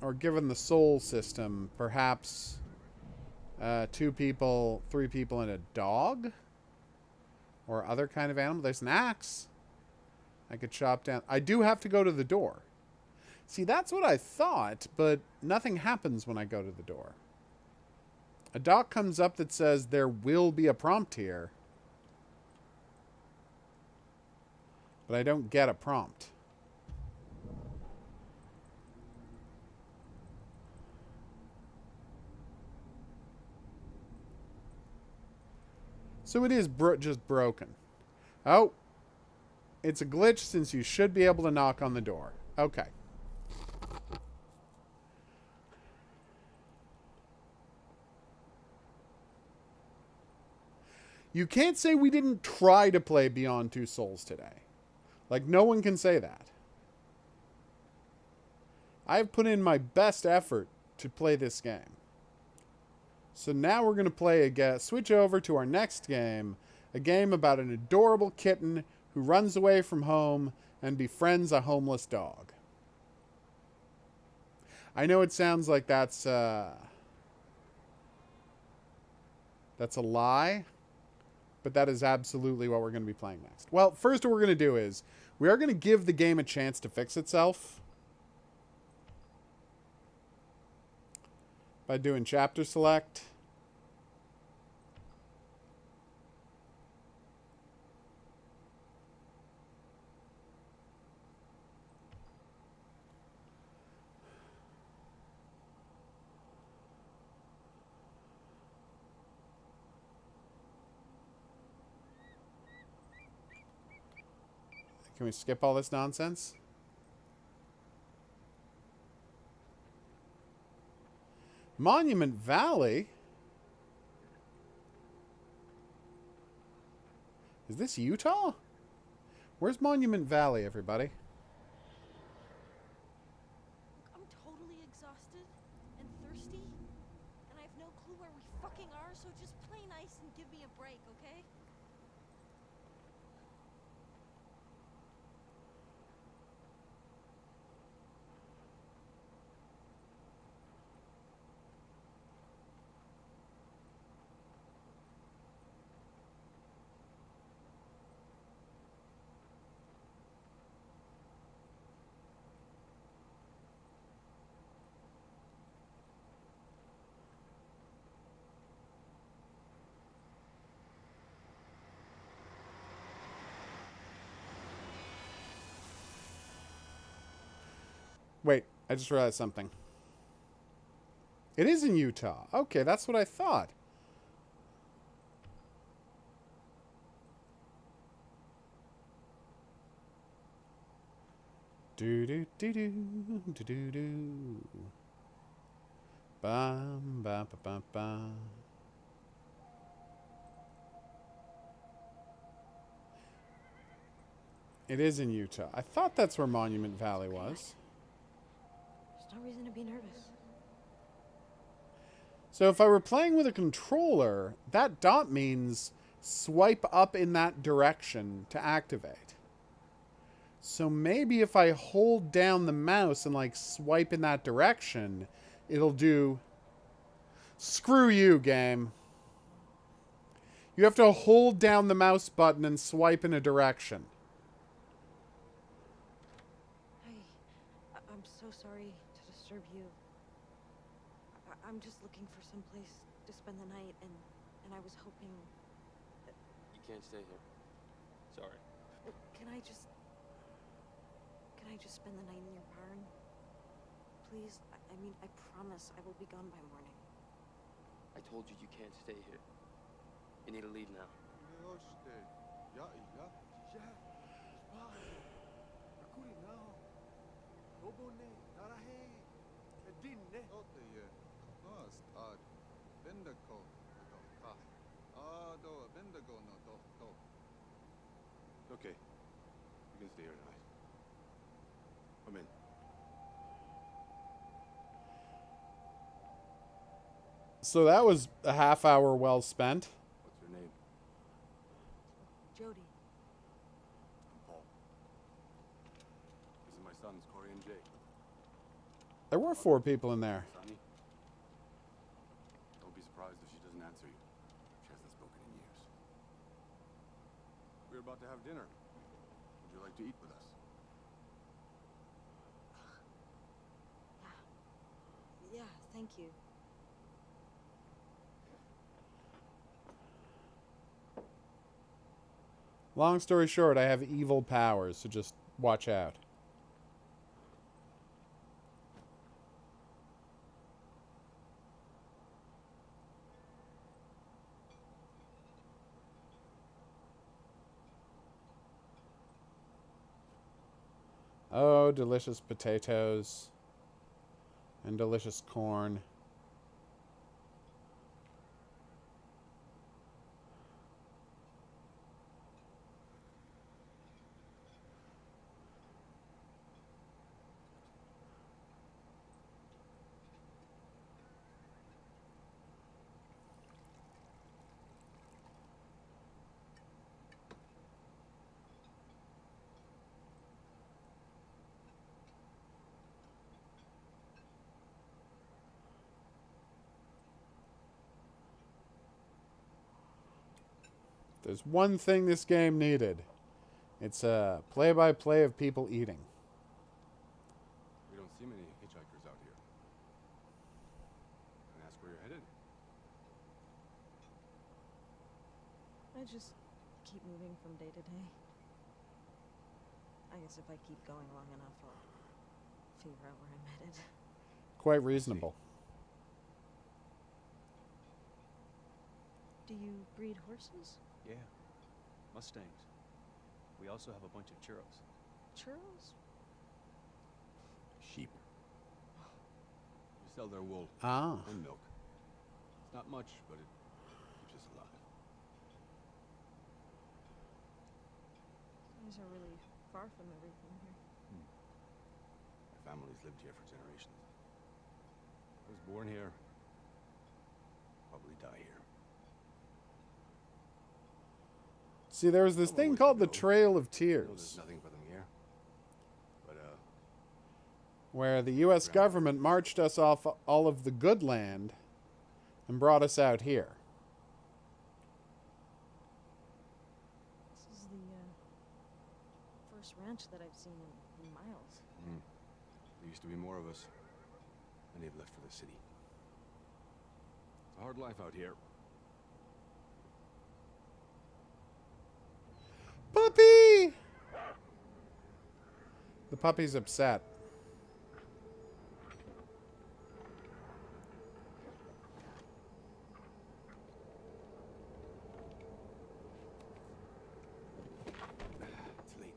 Or given the soul system, perhaps 2 people, 3 people, and a dog? Or other kind of animal. There's an axe. I could chop down. I do have to go to the door. See, that's what I thought, but nothing happens when I go to the door. A doc comes up that says there will be a prompt here. But I don't get a prompt. So it is just broken. Oh. It's a glitch since you should be able to knock on the door. Okay. You can't say we didn't try to play Beyond Two Souls today. Like, no one can say that. I've put in my best effort to play this game. So now we're going to switch over to our next game. A game about an adorable kitten who runs away from home and befriends a homeless dog. I know it sounds like that's a lie, but that is absolutely what we're going to be playing next. Well, first what we're going to do is we are going to give the game a chance to fix itself by doing chapter select. Can we skip all this nonsense? Monument Valley? Is this Utah? Where's Monument Valley, everybody? I'm totally exhausted and thirsty, and I have no clue where we fucking are, so just play nice and give me a break, okay? Wait, I just realized something. It is in Utah. Okay, that's what I thought. Do do do do do do do. Bam bam ba bam bam. It is in Utah. I thought that's where Monument Valley was. There's no reason to be nervous. So if I were playing with a controller, that dot means swipe up in that direction to activate. So maybe if I hold down the mouse and like swipe in that direction, it'll do... Screw you, game. You have to hold down the mouse button and swipe in a direction. I'm so sorry to disturb you. I'm just looking for some place to spend the night, and I was hoping... You can't stay here. Sorry. Can I just spend the night in your barn? Please? I mean, I promise I will be gone by morning. I told you you can't stay here. You need to leave now. Okay. You can stay here tonight. Come in. So that was a half hour well spent. What's your name? Jody. I'm Paul. These are my sons, Corey and Jake. There were 4 people in there. Sonny? Don't be surprised if she doesn't answer you. She hasn't spoken in years. We're about to have dinner. Would you like to eat with us? Yeah, thank you. Long story short, I have evil powers, so just watch out. Oh, delicious potatoes. And delicious corn. There's one thing this game needed. It's a play-by-play of people eating. We don't see many hitchhikers out here. Can I ask where you're headed? I just keep moving from day to day. I guess if I keep going long enough, I'll figure out where I'm headed. Quite reasonable. Do you breed horses? Yeah. Mustangs. We also have a bunch of churros. Churros? Sheep. We sell their wool Ah. and milk. It's not much, but it keeps us alive. You guys are really far from everything here. My family's lived here for generations. I was born here. Probably die here. See, there was this thing called the Trail of I know Tears, there's nothing for them here. But, where the U.S. government marched us off all of the good land and brought us out here. This is the first ranch that I've seen in miles. there used to be more of us. And they've left for the city. It's a hard life out here. Puppy! The puppy's upset. It's late.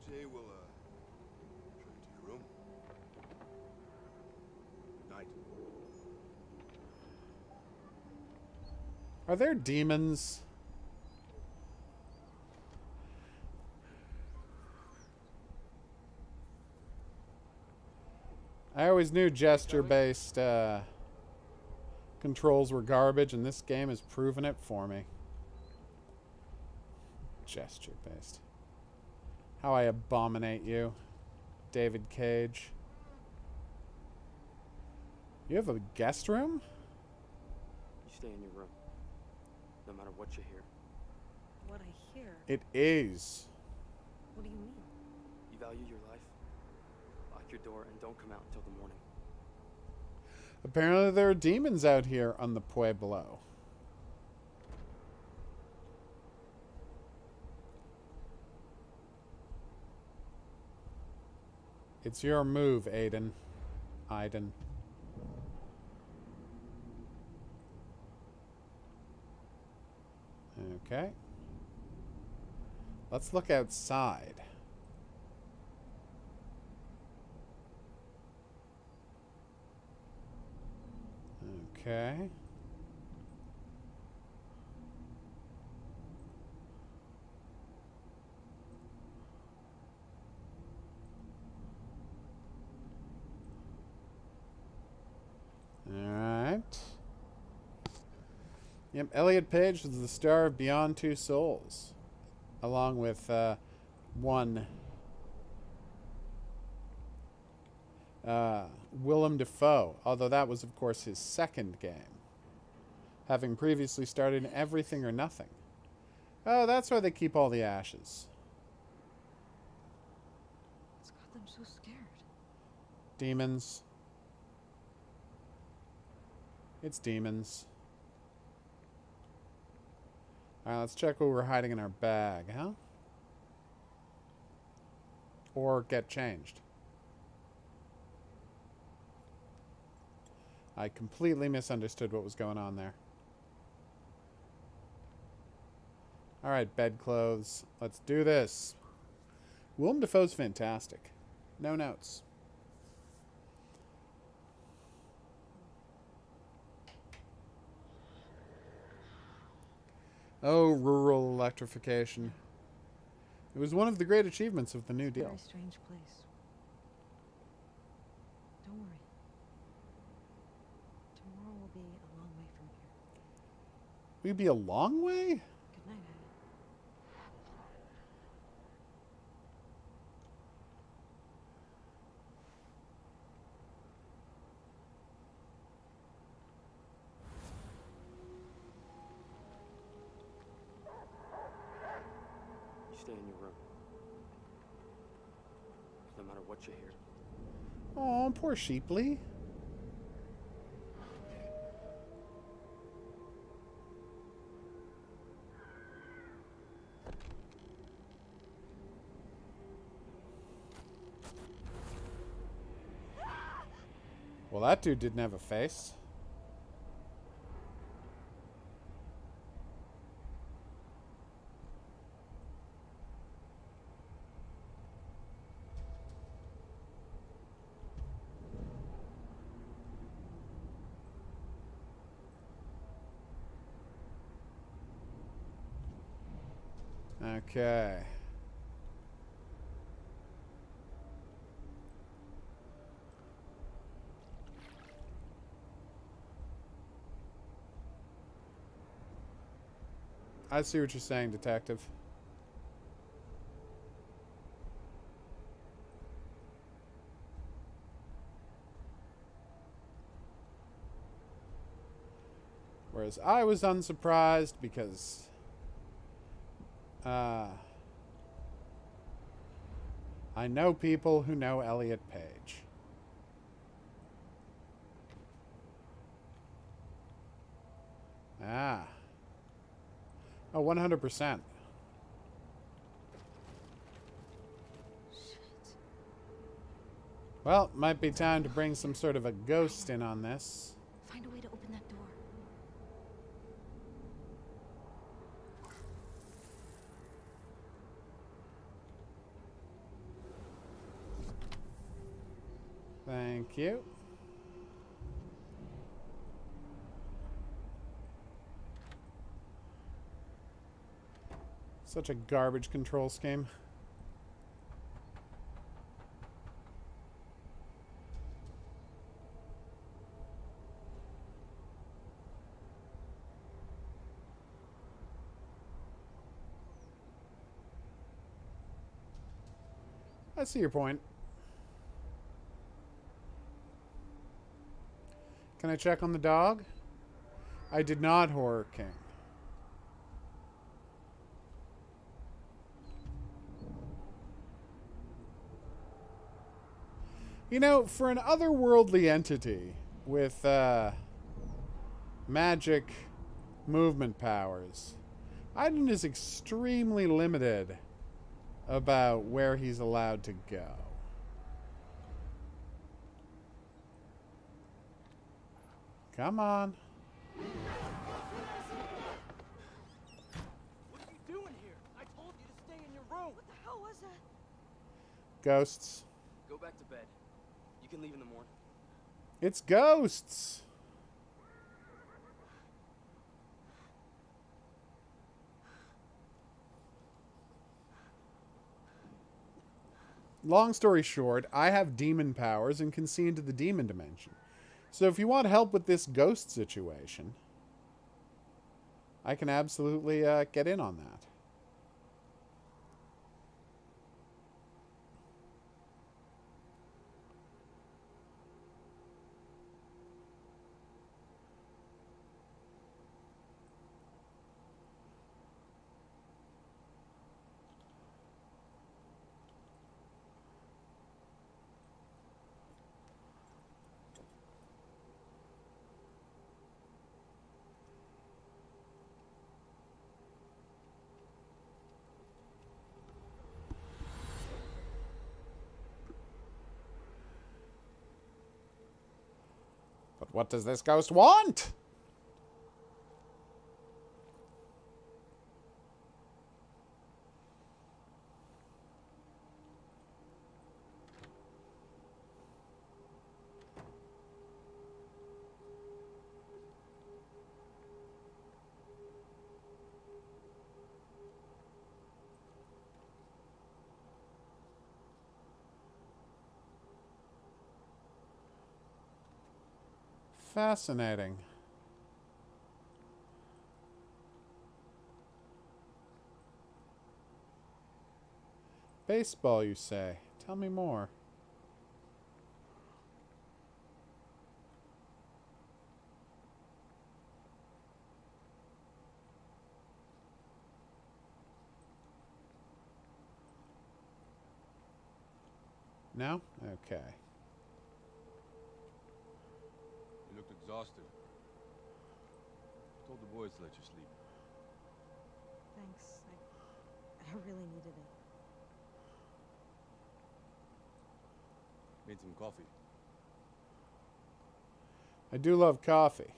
Jay will, Are there demons? I always knew gesture-based controls were garbage, and this game has proven it for me. Gesture-based. How I abominate you, David Cage. You have a guest room? You stay in your room, no matter what you hear. What I hear? It is. What do you mean? You value your life? Lock your door and don't come out until the morning. Apparently there are demons out here on the Pueblo. It's your move, Aiden. Okay. Let's look outside. Okay. Alright. Yep, Elliot Page was the star of Beyond Two Souls, along with one Willem Dafoe, although that was, of course, his second game, having previously starred in Everything or Nothing. Oh, that's why they keep all the ashes. What's got them so scared? Demons. It's demons. Alright, let's check what we're hiding in our bag, huh? Or get changed. I completely misunderstood what was going on there. Alright, bedclothes. Let's do this. Willem Dafoe's fantastic. No notes. Oh, rural electrification. It was one of the great achievements of the New Deal. Very strange place. Don't worry. Tomorrow will be a long way from here. We'd be a long way? Good night, Eddie. You stay in your room, no matter what you hear. Oh, poor Sheepley. Well, that dude didn't have a face. Okay. I see what you're saying, detective. Whereas I was unsurprised because I know people who know Elliot Page. Ah. Oh, 100%. Shit. Well, might be time to bring some sort of a ghost in on this. Find a way to open that door. Thank you. Such a garbage control scheme. I see your point. Can I check on the dog? I did not, Horror King. You know, for an otherworldly entity with magic movement powers, Aiden is extremely limited about where he's allowed to go. Come on. What are you doing here? I told you to stay in your room. What the hell was that? Ghosts. Go back to bed. You can leave in the morning. It's ghosts. Long story short, I have demon powers and can see into the demon dimension. So if you want help with this ghost situation, I can absolutely get in on that. But what does this ghost want? Fascinating. Baseball, you say? Tell me more. No? Okay. You looked exhausted. Told the boys to let you sleep. Thanks. I really needed it. Made some coffee. I do love coffee.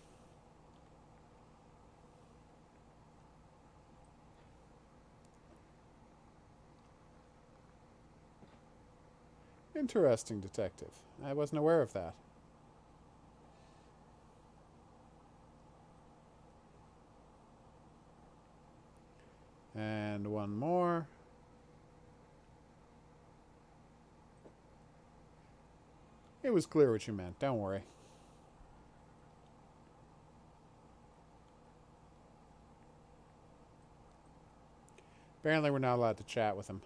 Interesting, detective. I wasn't aware of that. And one more. It was clear what you meant. Don't worry. Apparently we're not allowed to chat with him.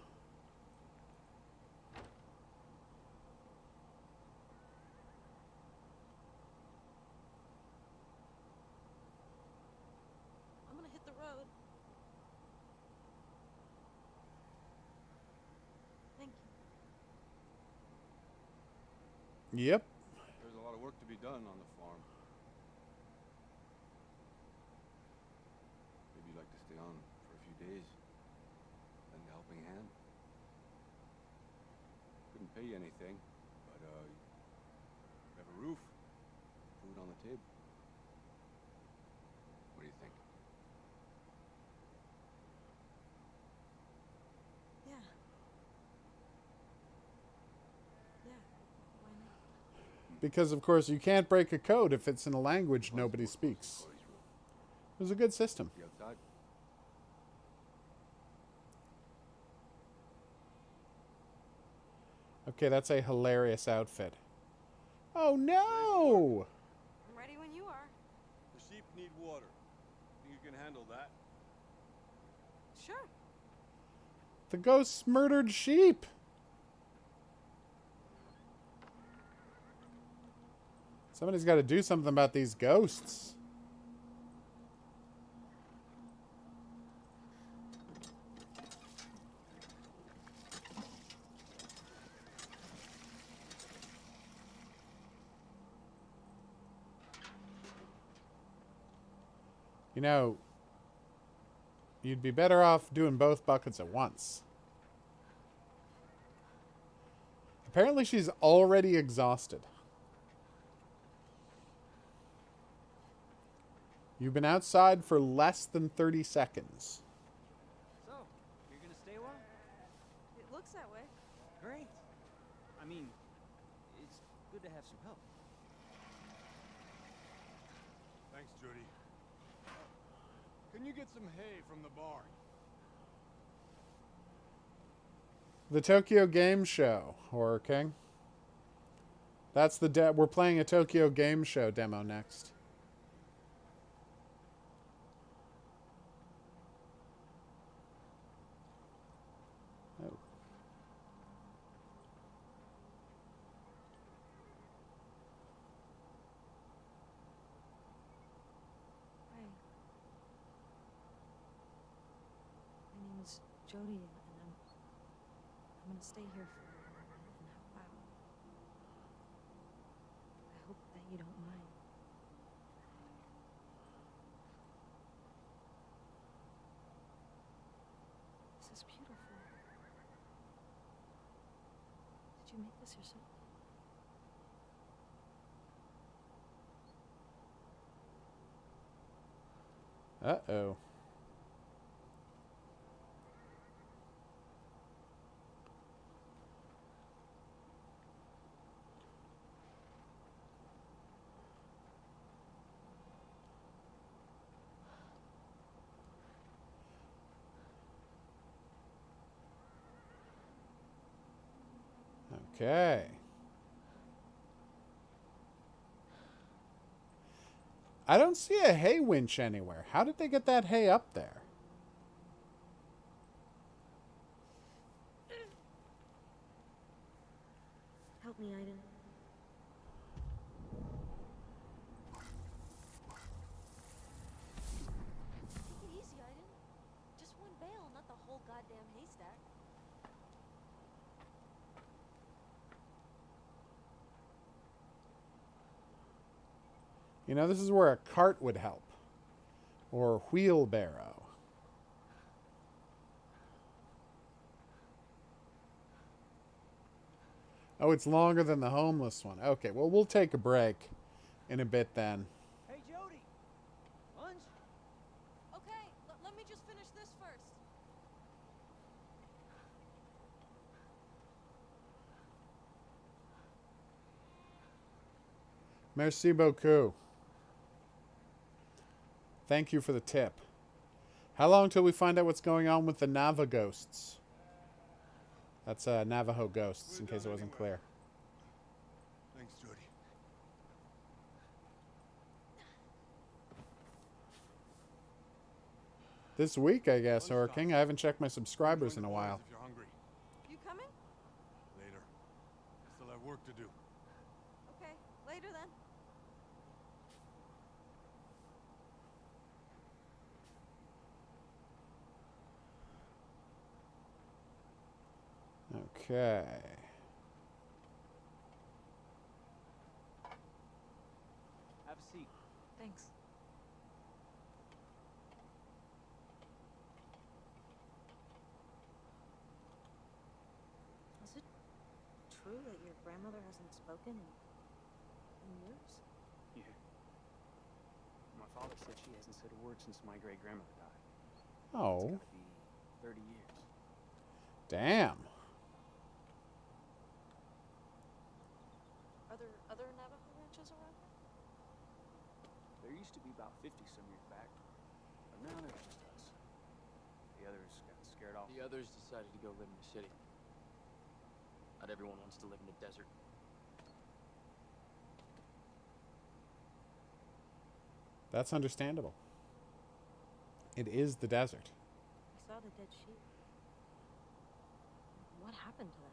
I'm gonna hit the road. Thank you. Yep. There's a lot of work to be done on the farm. Maybe you'd like to stay on for a few days. Lend a helping hand. Couldn't pay you anything, but you have a roof, food on the table. What do you think? Yeah. Yeah. Why not? Because, of course, you can't break a code if it's in a language nobody speaks. It was a good system. See outside? Okay, that's a hilarious outfit. Oh no! I'm ready when you are. The sheep need water. Think you can handle that? Sure. The ghosts murdered sheep! Somebody's got to do something about these ghosts. You know, you'd be better off doing both buckets at once. Apparently she's already exhausted. You've been outside for less than 30 seconds. So, you're gonna stay a while? It looks that way. Great. I mean, it's good to have some help. Thanks, Jody. Can you get some hay from the barn? The Tokyo Game Show, Horror King. That's the we're playing a Tokyo Game Show demo next. Oh. Hi. My name is Jody, and I'm gonna stay here for a little bit and help out. I hope that you don't mind. This is beautiful. Did you make this yourself? Uh-oh. Okay. I don't see a hay winch anywhere. How did they get that hay up there? Help me, Aiden. Take it easy, Aiden. Just one bale, not the whole goddamn haystack. You know, this is where a cart would help. Or a wheelbarrow. Oh, it's longer than the homeless one. Okay, well, we'll take a break in a bit then. Hey, Jody! Lunch? Okay, let me just finish this first. Merci beaucoup. Thank you for the tip. How long till we find out what's going on with the Nava ghosts? That's Navajo ghosts, in case it wasn't clear. Thanks, Jody. This week, I guess, Horror King. I haven't checked my subscribers in a while. If you're hungry. You coming? Later. I still have work to do. Okay, later then. Okay. Have a seat. Thanks. Is it true that your grandmother hasn't spoken in years? Yeah. My father said she hasn't said a word since my great-grandmother died. Oh. It's gotta be 30 years. Damn. Are there other Navajo ranches around here? There used to be about 50 some years back, but now there's just us. The others got scared off. The others decided to go live in the city. Not everyone wants to live in the desert. That's understandable. It is the desert. I saw the dead sheep. What happened to them?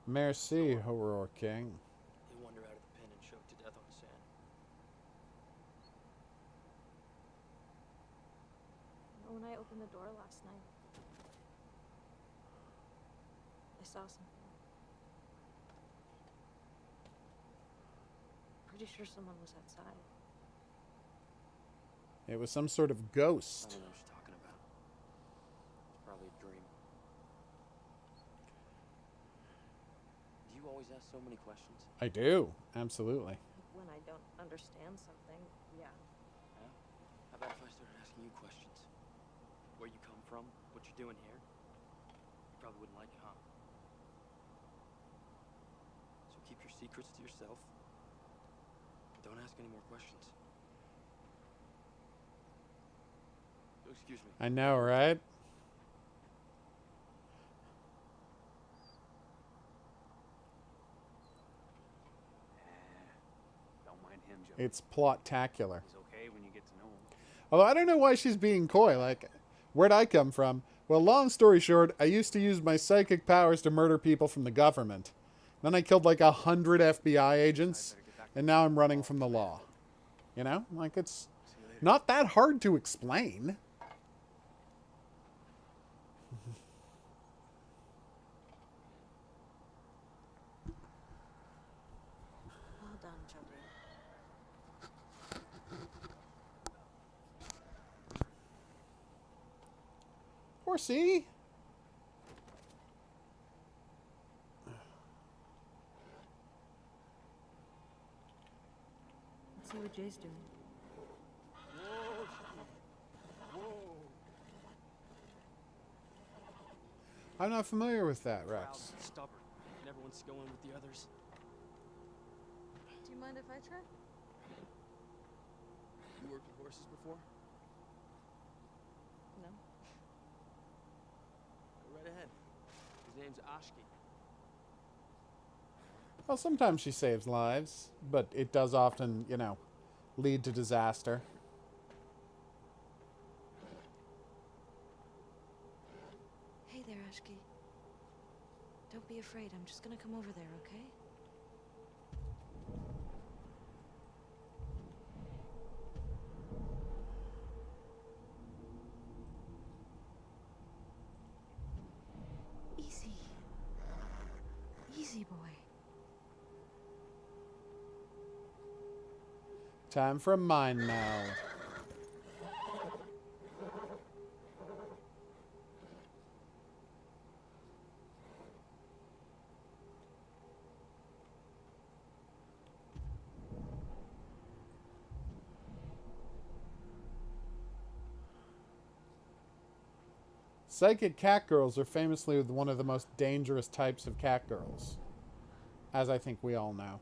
Merci, Horror King. They wander out of the pen and choke to death on the sand. When I opened the door last night, I saw something. Pretty sure someone was outside. It was some sort of I ghost. don't know what you're talking about. It's probably a dream. Do you always ask so many questions? I do, absolutely. When I don't understand something, yeah. Yeah? How about if I started asking you questions? Where you come from? What you're doing here? You probably wouldn't like it, huh? So keep your secrets to yourself. Don't ask any more questions. Excuse me. I know, right? Don't mind him, Joe. It's plot-tacular. He's okay when you get to know him. Although I don't know why she's being coy. Like, where'd I come from? Well, long story short, I used to use my psychic powers to murder people from the government. Then I killed like 100 FBI agents, and now I'm running from the law. You know? Like, it's not that hard to explain. Well done, Joey. Horsey. Let's see what Jay's doing. I'm not familiar with that, Proud Rex. and stubborn. Never wants to go in with the others. Do you mind if I try? You worked with horses before? No. Go right ahead. His name's Ashki. Well, sometimes she saves lives, but it does often, you know, lead to disaster. Hey there, Ashki. Don't be afraid. I'm just gonna come over there, okay? Easy. Easy, boy. Time for a mind meld. Psychic cat girls are famously one of the most dangerous types of cat girls, as I think we all know.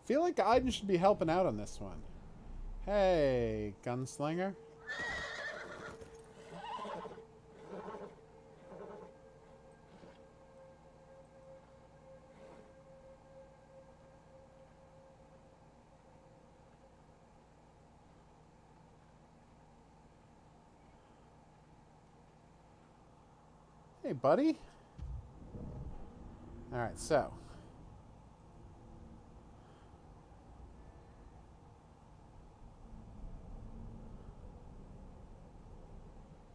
Feel like Aiden should be helping out on this one. Hey, gunslinger. Hey, buddy. All right, so.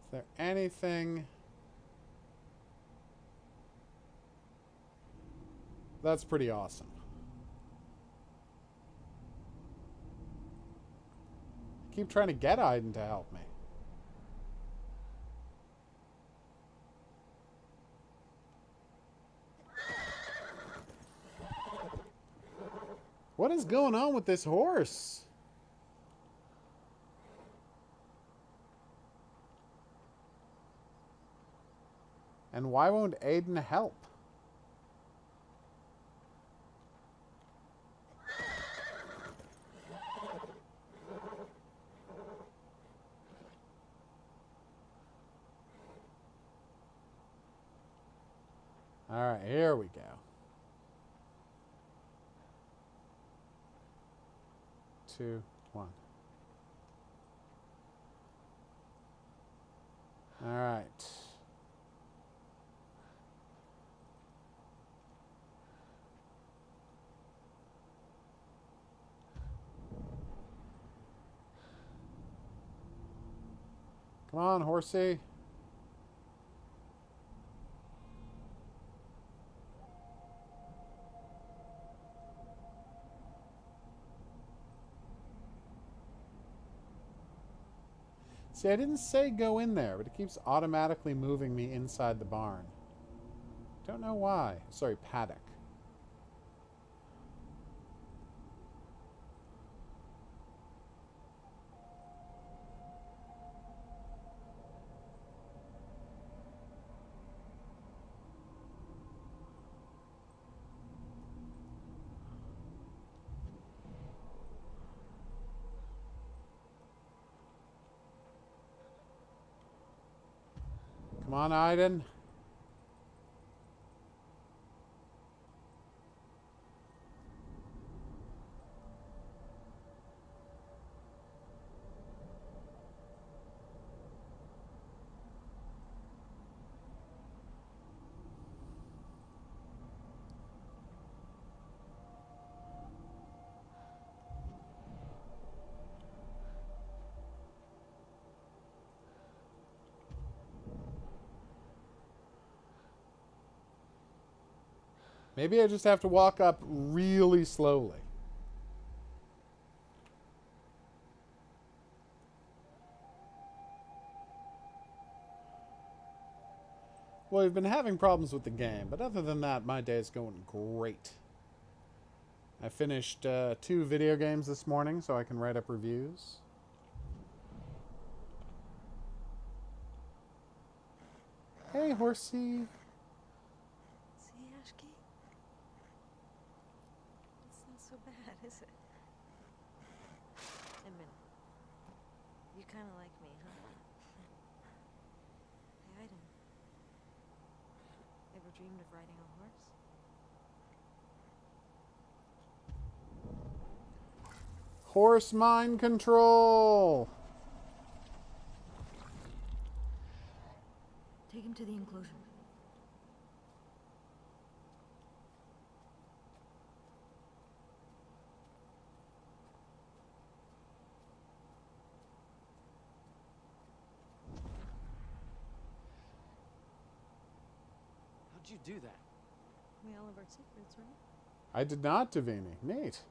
Is there anything? That's pretty awesome. I keep trying to get Aiden to help me. What is going on with this horse? And why won't Aiden help? Alright, here we go. 2, 1. Alright. Come on, horsey. See, I didn't say go in there, but it keeps automatically moving me inside the barn. Don't know why. Sorry, paddock. Come on, Aiden. Maybe I just have to walk up really slowly. Well, we've been having problems with the game, but other than that, my day is going great. I finished 2 video games this morning, so I can write up reviews. Hey, horsey. See, Ashki? It's not so bad, is it? Admit it. You kind of like me, huh? Hey, Aiden. Ever dreamed of riding a horse? Horse mind control. Take him to the enclosure. How'd you do that? We all have our secrets, right? I did not, Davini. Neat.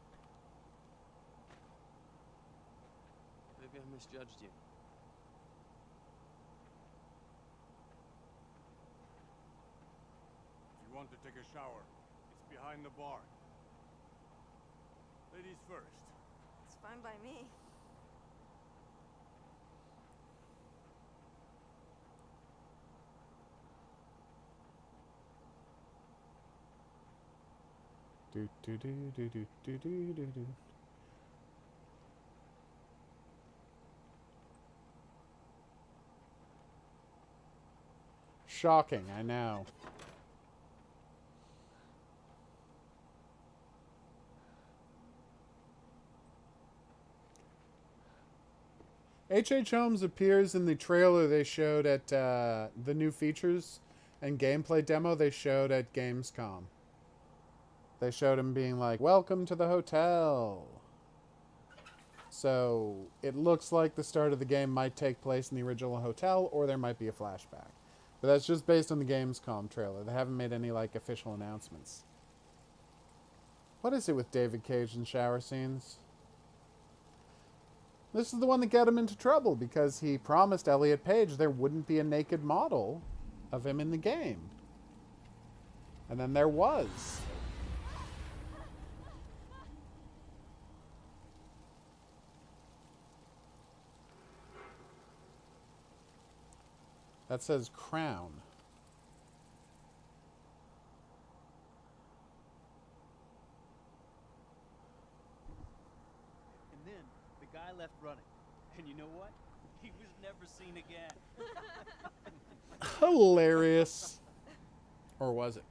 Maybe I misjudged you. If you want to take a shower, it's behind the bar. Ladies first. It's fine by me. Do do do do do do do do do. Shocking, I know. H.H. Holmes appears in the trailer they showed at the new features and gameplay demo they showed at Gamescom. They showed him being like, "Welcome to the hotel." So it looks like the start of the game might take place in the original hotel, or there might be a flashback. But that's just based on the Gamescom trailer. They haven't made any like official announcements. What is it with David Cage and shower scenes? This is the one that got him into trouble because he promised Elliot Page there wouldn't be a naked model of him in the game. And then there was. That says crown. And then the guy left running. And you know what? He was never seen again. Hilarious. Or was it?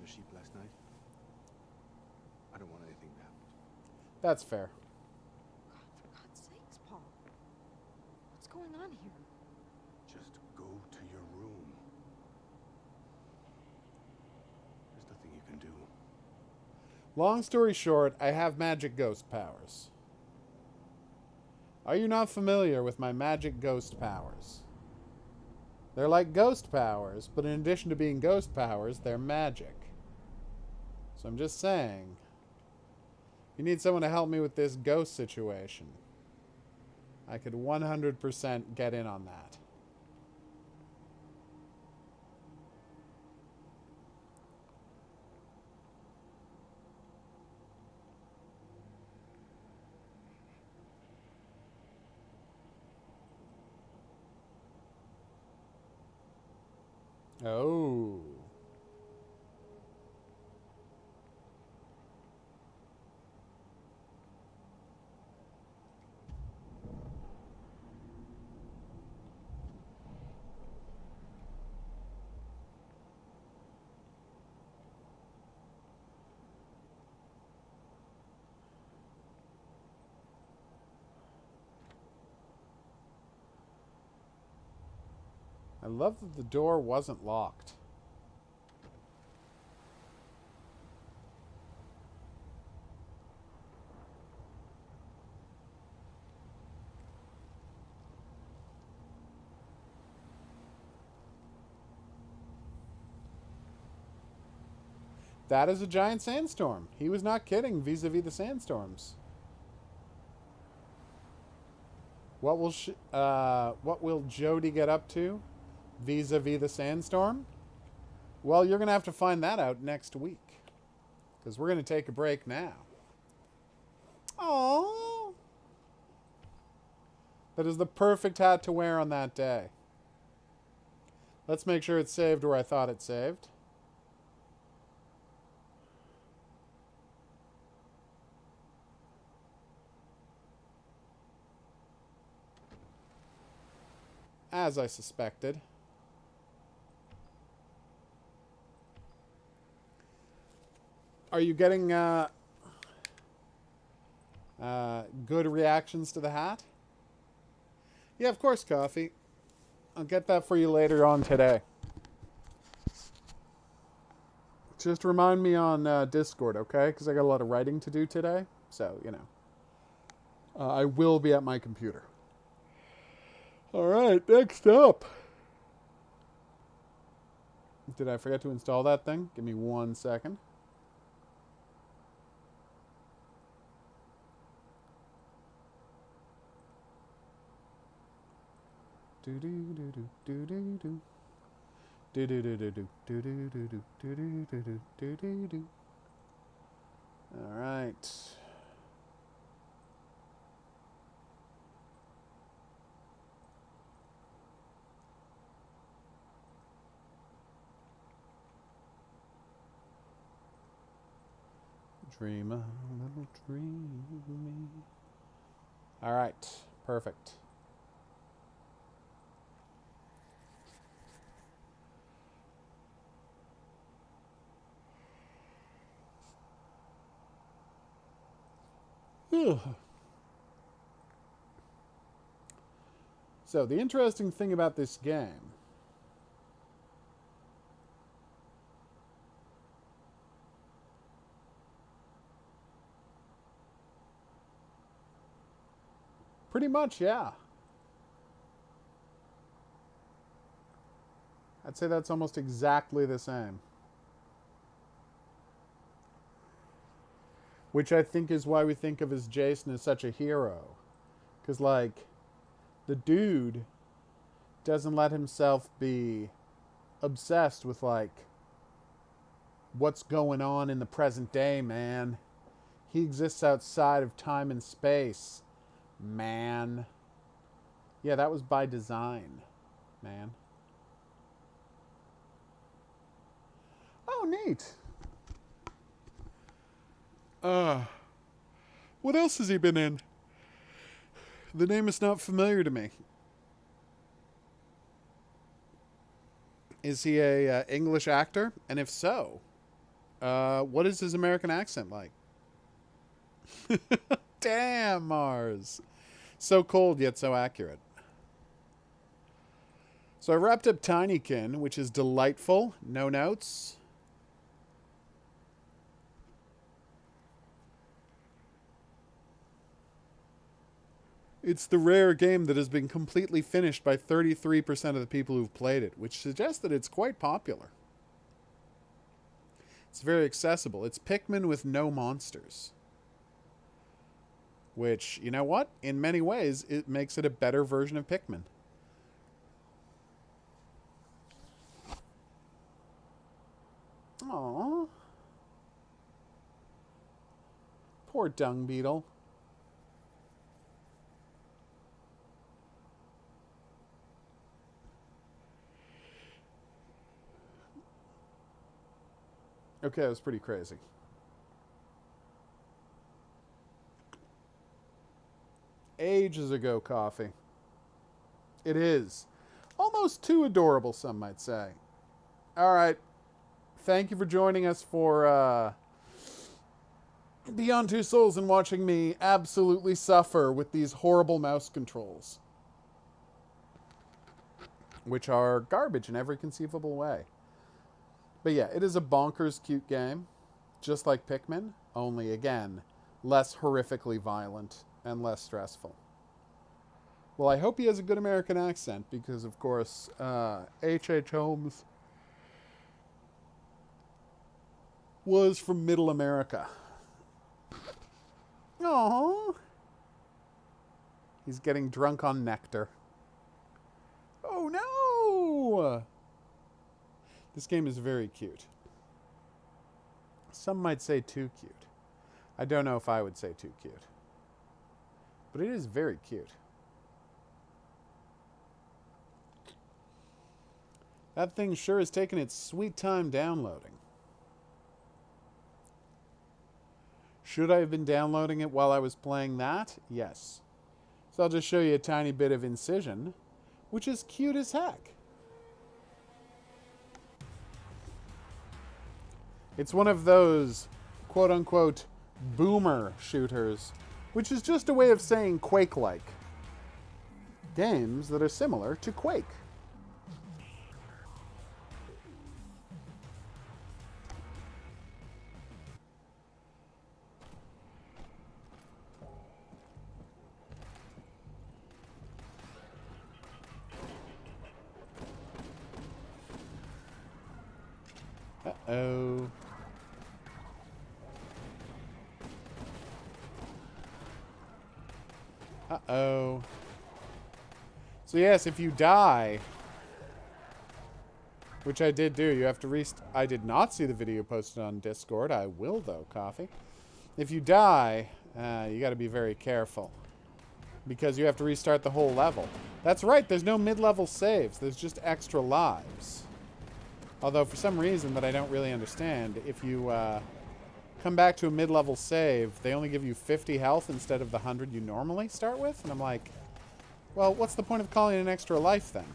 the sheep last night? I don't want anything to happen. That's fair. God, for God's sakes, Paul. What's going on here? Just go to your room. There's nothing you can do. Long story short, I have magic ghost powers. Are you not familiar with my magic ghost powers? They're like ghost powers, but in addition to being ghost powers, they're magic. So I'm just saying, you need someone to help me with this ghost situation. I could 100% get in on that. Oh. I love that the door wasn't locked. That is a giant sandstorm. He was not kidding vis-a-vis the sandstorms. What will Jody get up to vis-a-vis the sandstorm? Well, you're going to have to find that out next week. Because we're going to take a break now. Aww. That is the perfect hat to wear on that day. Let's make sure it's saved where I thought it saved. As I suspected. Are you getting good reactions to the hat? Yeah, of course, Coffee. I'll get that for you later on today. Just remind me on Discord, okay? Because I got a lot of writing to do today. So, you know. I will be at my computer. Alright, next up. Did I forget to install that thing? Give me 1 second. All right. Dream a little dream. All right. Perfect. So the interesting thing about this game pretty much, yeah. I'd say that's almost exactly the same. Which I think is why we think of as Jason as such a hero. Because, like, the dude doesn't let himself be obsessed with, like, what's going on in the present day, man. He exists outside of time and space, man. Yeah, that was by design, man. Oh, neat. What else has he been in? The name is not familiar to me. Is he a English actor? And if so, What is his American accent like? Damn, Mars. So cold, yet so accurate. So I wrapped up Tinykin, which is delightful. No notes. It's the rare game that has been completely finished by 33% of the people who've played it, which suggests that it's quite popular. It's very accessible. It's Pikmin with no monsters. Which, you know what? In many ways, it makes it a better version of Pikmin. Aww. Poor dung beetle. Okay, that was pretty crazy. Ages ago, coffee. It is. Almost too adorable, some might say. All right. Thank you for joining us for Beyond Two Souls and watching me absolutely suffer with these horrible mouse controls. Which are garbage in every conceivable way. But yeah, it is a bonkers cute game. Just like Pikmin. Only, again, less horrifically violent and less stressful. Well, I hope he has a good American accent because, of course, H.H. Holmes was from Middle America. Aww. He's getting drunk on nectar. Oh, no! This game is very cute. Some might say too cute. I don't know if I would say too cute. But it is very cute. That thing sure has taken its sweet time downloading. Should I have been downloading it while I was playing that? Yes. So I'll just show you a tiny bit of Incision, which is cute as heck. It's one of those quote-unquote boomer shooters, which is just a way of saying Quake-like. Games that are similar to Quake. Uh-oh. Uh-oh. So yes, if you die, which I did do, you have to I did not see the video posted on Discord. I will, though, Coffee. If you die, you got to be very careful. Because you have to restart the whole level. That's right, there's no mid-level saves. There's just extra lives. Although, for some reason that I don't really understand, if you come back to a mid-level save, they only give you 50 health instead of the 100 you normally start with. And I'm like, well, what's the point of calling it an extra life then?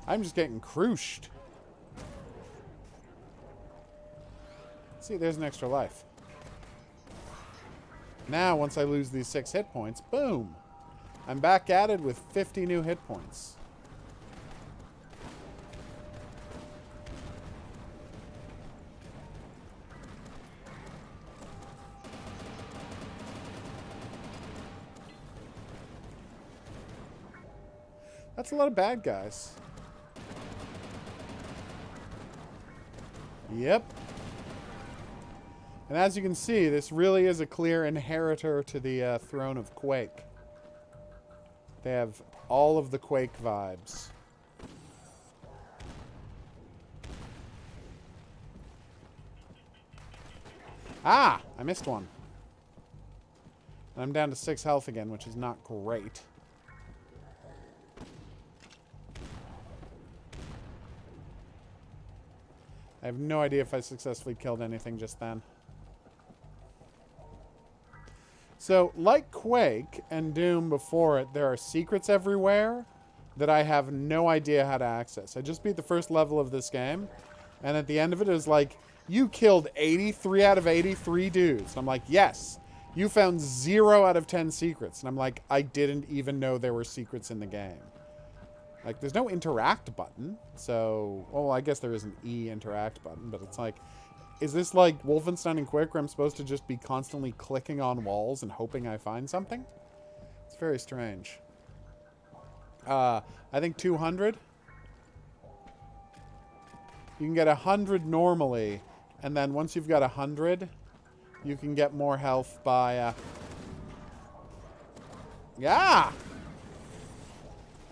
I'm just getting cruished. See, there's an extra life. Now, once I lose these 6 hit points, boom! I'm back at it with 50 new hit points. That's a lot of bad guys. Yep. And as you can see, this really is a clear inheritor to the throne of Quake. They have all of the Quake vibes. Ah! I missed one. And I'm down to 6 health again, which is not great. I have no idea if I successfully killed anything just then. So, like Quake and Doom before it, there are secrets everywhere, that I have no idea how to access. I just beat the first level of this game, and at the end of it, it was like, you killed 83 out of 83 dudes. And I'm like, yes. You found 0 out of 10 secrets. And I'm like, I didn't even know there were secrets in the game. Like, there's no interact button. So, well, I guess there is an E interact button, but it's like, is this like Wolfenstein and Quick where I'm supposed to just be constantly clicking on walls and hoping I find something? It's very strange. I think 200. You can get 100 normally, and then once you've got 100, you can get more health by, yeah!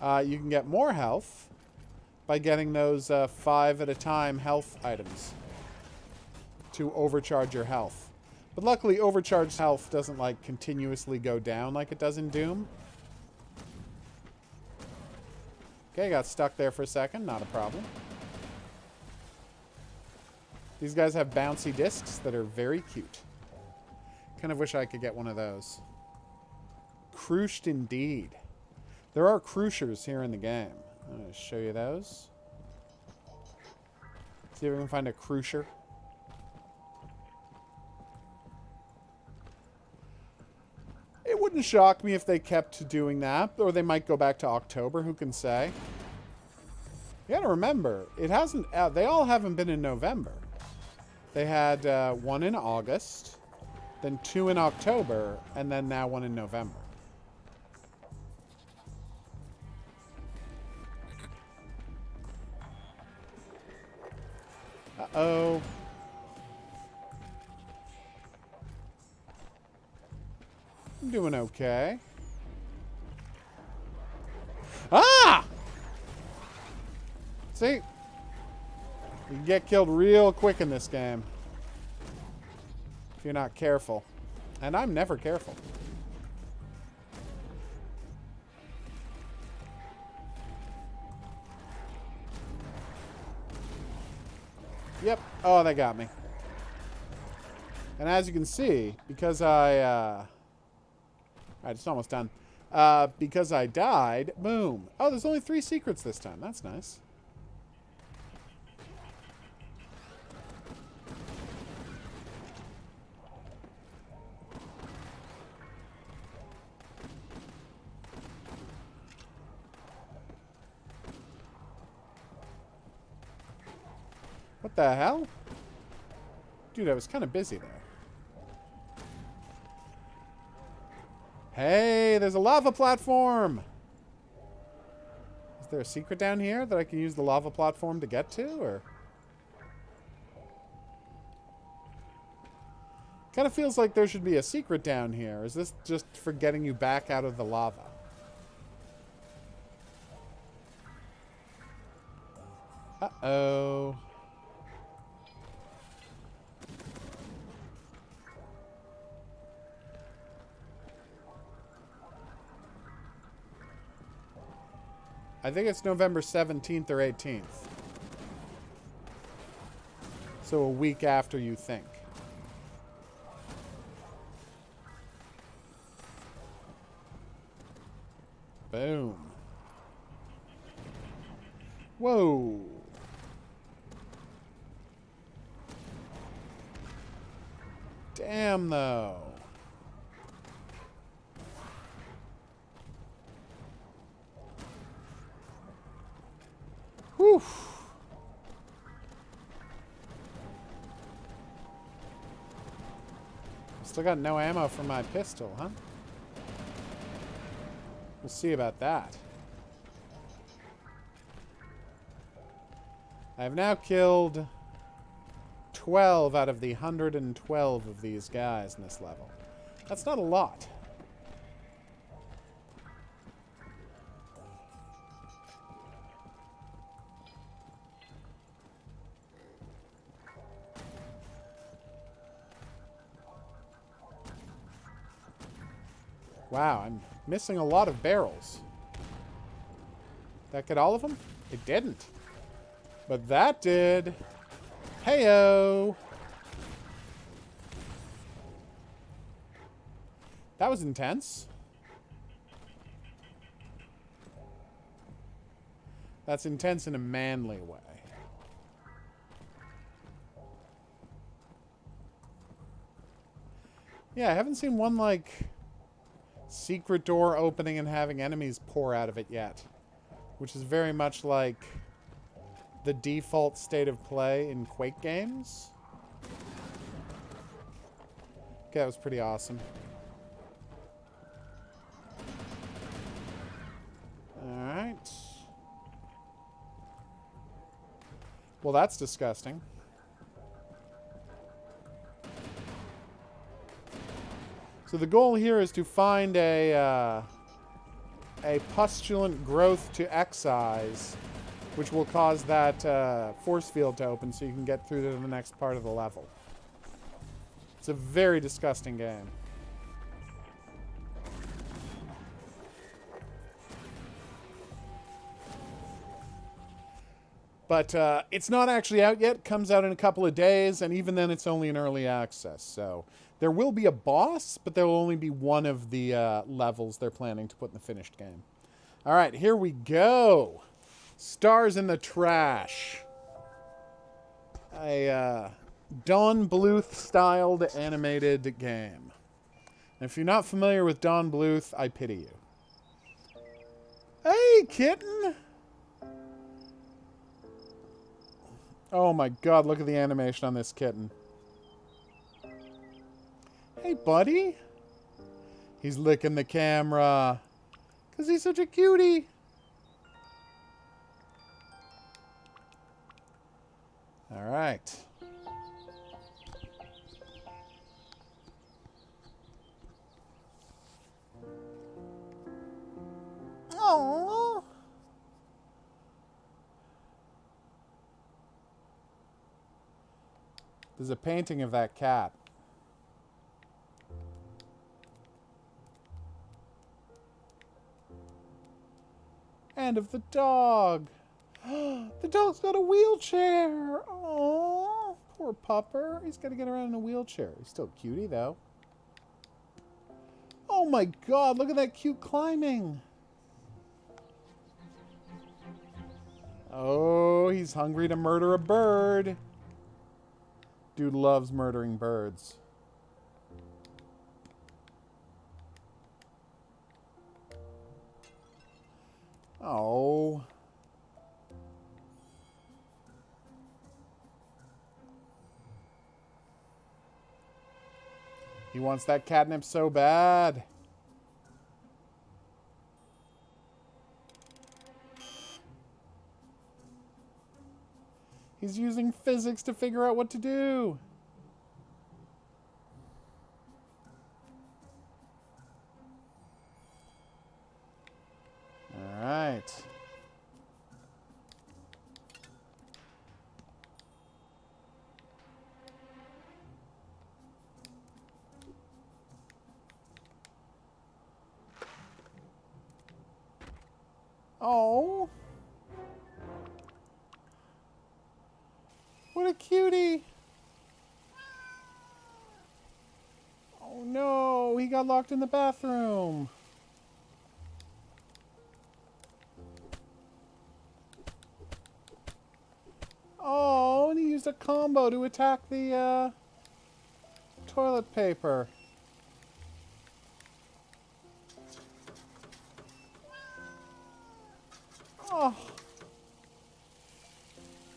You can get more health by getting those 5 at a time health items to overcharge your health. But luckily, overcharged health doesn't, like, continuously go down like it does in Doom. Okay, got stuck there for a second. Not a problem. These guys have bouncy discs that are very cute. Kind of wish I could get one of those. Cruised indeed. There are cruciers here in the game. I'm going to show you those. See if we can find a crucier. It wouldn't shock me if they kept doing that, or they might go back to October, who can say? You gotta remember, it hasn't, they all haven't been in November. They had 1 in August, then 2 in October, and then now 1 in November. Uh-oh. I'm doing okay. Ah! See? You can get killed real quick in this game. If you're not careful. And I'm never careful. Yep. Oh, they got me. And as you can see, because Alright, it's almost done. Because I died, boom. Oh, there's only 3 secrets this time. That's nice. What the hell? Dude, I was kind of busy there. Hey, there's a lava platform! Is there a secret down here that I can use the lava platform to get to, or? Kind of feels like there should be a secret down here. Is this just for getting you back out of the lava? Uh-oh. I think it's November 17th or 18th. So a week after you think. Boom. Whoa. Damn, though. Whew. Still got no ammo for my pistol, huh? We'll see about that. I have now killed 12 out of the 112 of these guys in this level. That's not a lot. Wow, I'm missing a lot of barrels. That get all of them? It didn't. But that did. Heyo! That was intense. That's intense in a manly way. Yeah, I haven't seen one, like, secret door opening and having enemies pour out of it yet. Which is very much like the default state of play in Quake games. Okay, that was pretty awesome. Alright. Well, that's disgusting. So the goal here is to find a pustulant growth to excise, which will cause that force field to open so you can get through to the next part of the level. It's a very disgusting game. But it's not actually out yet. It comes out in a couple of days, and even then it's only in early access. So there will be a boss, but there will only be one of the levels they're planning to put in the finished game. All right, here we go. Stars in the Trash. A Don Bluth-styled animated game. And if you're not familiar with Don Bluth, I pity you. Hey, kitten! Oh my god, look at the animation on this kitten. Hey, buddy. He's licking the camera. Because he's such a cutie. Alright. Aww. There's a painting of that cat. And of the dog. The dog's got a wheelchair. Oh, poor pupper. He's got to get around in a wheelchair. He's still a cutie, though. Oh my god, look at that cute climbing. Oh, he's hungry to murder a bird. Dude loves murdering birds. Oh. He wants that catnip so bad. He's using physics to figure out what to do. All right. Oh. What a cutie. Oh no, he got locked in the bathroom. Oh, and he used a combo to attack the toilet paper. Oh.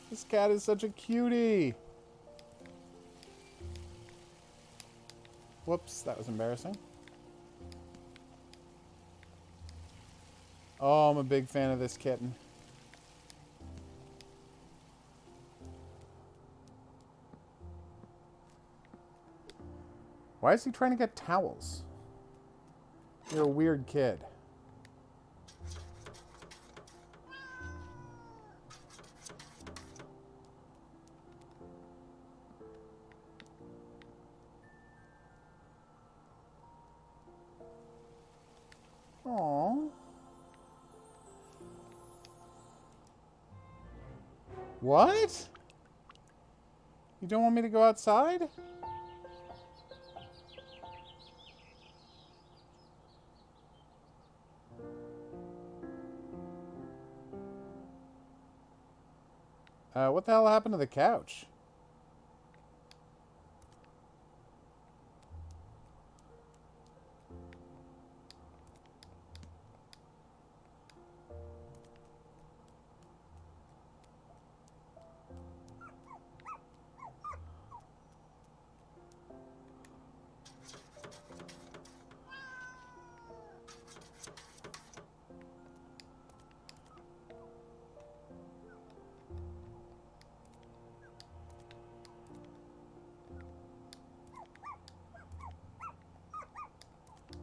This cat is such a cutie. Whoops, that was embarrassing. Oh, I'm a big fan of this kitten. Why is he trying to get towels? You're a weird kid. Aww. What? You don't want me to go outside? What the hell happened to the couch?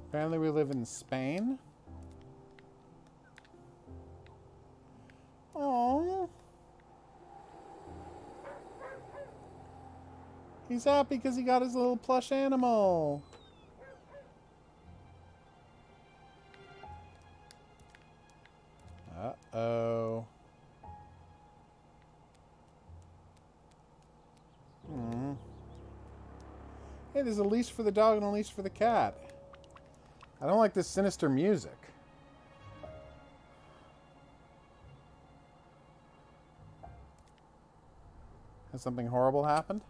Apparently we live in Spain. Oh, he's happy because he got his little plush animal. Uh-oh. Hey, there's a leash for the dog and a leash for the cat. I don't like this sinister music. Has something horrible happened?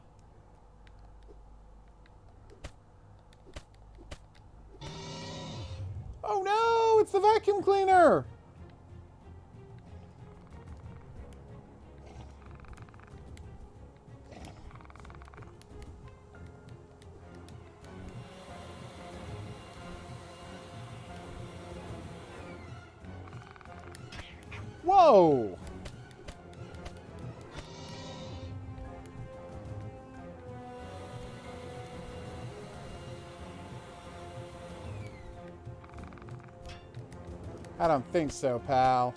Oh no! It's the vacuum cleaner! Whoa! I don't think so, pal.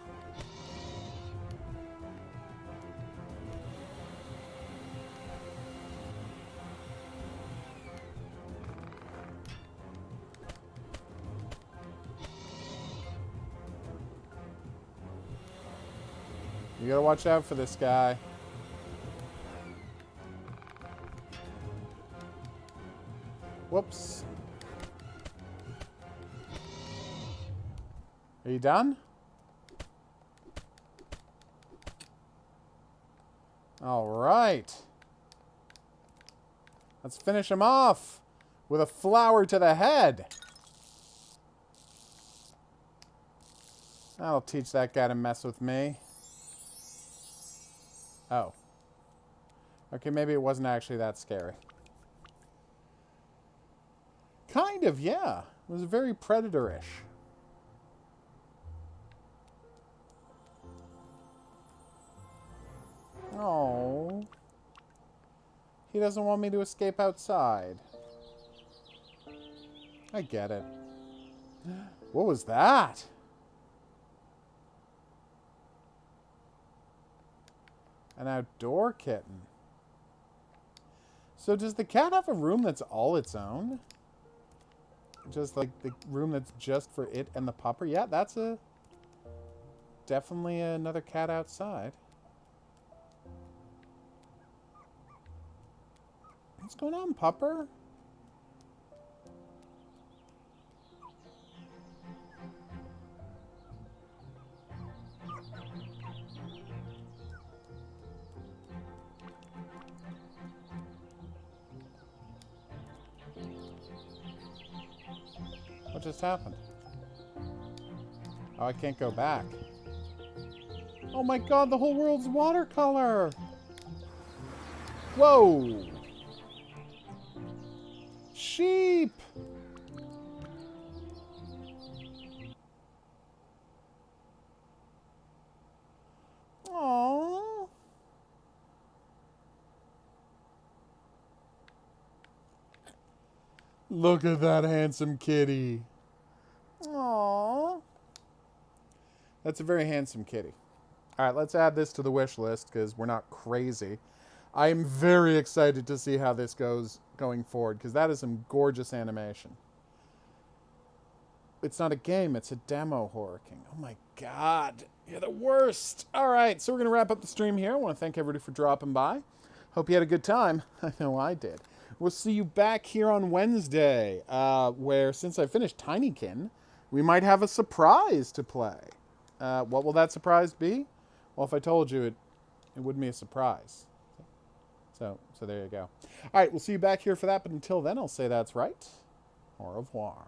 You gotta watch out for this guy. Whoops. Are you done? All right. Let's finish him off with a flower to the head. That'll teach that guy to mess with me. Oh. Okay, maybe it wasn't actually that scary. Kind of, yeah. It was very predator-ish. Oh. He doesn't want me to escape outside. I get it. What was that? An outdoor kitten. So does the cat have a room that's all its own? Just like the room that's just for it and the pupper? Yeah, that's definitely another cat outside. What's going on, pupper? What just happened? Oh, I can't go back. Oh my god, the whole world's watercolor! Whoa! Sheep! Aww. Look at that handsome kitty. Aww. That's a very handsome kitty. All right, let's add this to the wish list because we're not crazy. I am very excited to see how this goes going forward because that is some gorgeous animation. It's not a game, it's a demo, Horror King. Oh my god, you're the worst. All right, so we're going to wrap up the stream here. I want to thank everybody for dropping by. Hope you had a good time. I know I did. We'll see you back here on Wednesday, where since I finished Tinykin, we might have a surprise to play. What will that surprise be? Well, if I told you, it It wouldn't be a surprise. So there you go. All right, we'll see you back here for that. But until then, I'll say that's right. Au revoir.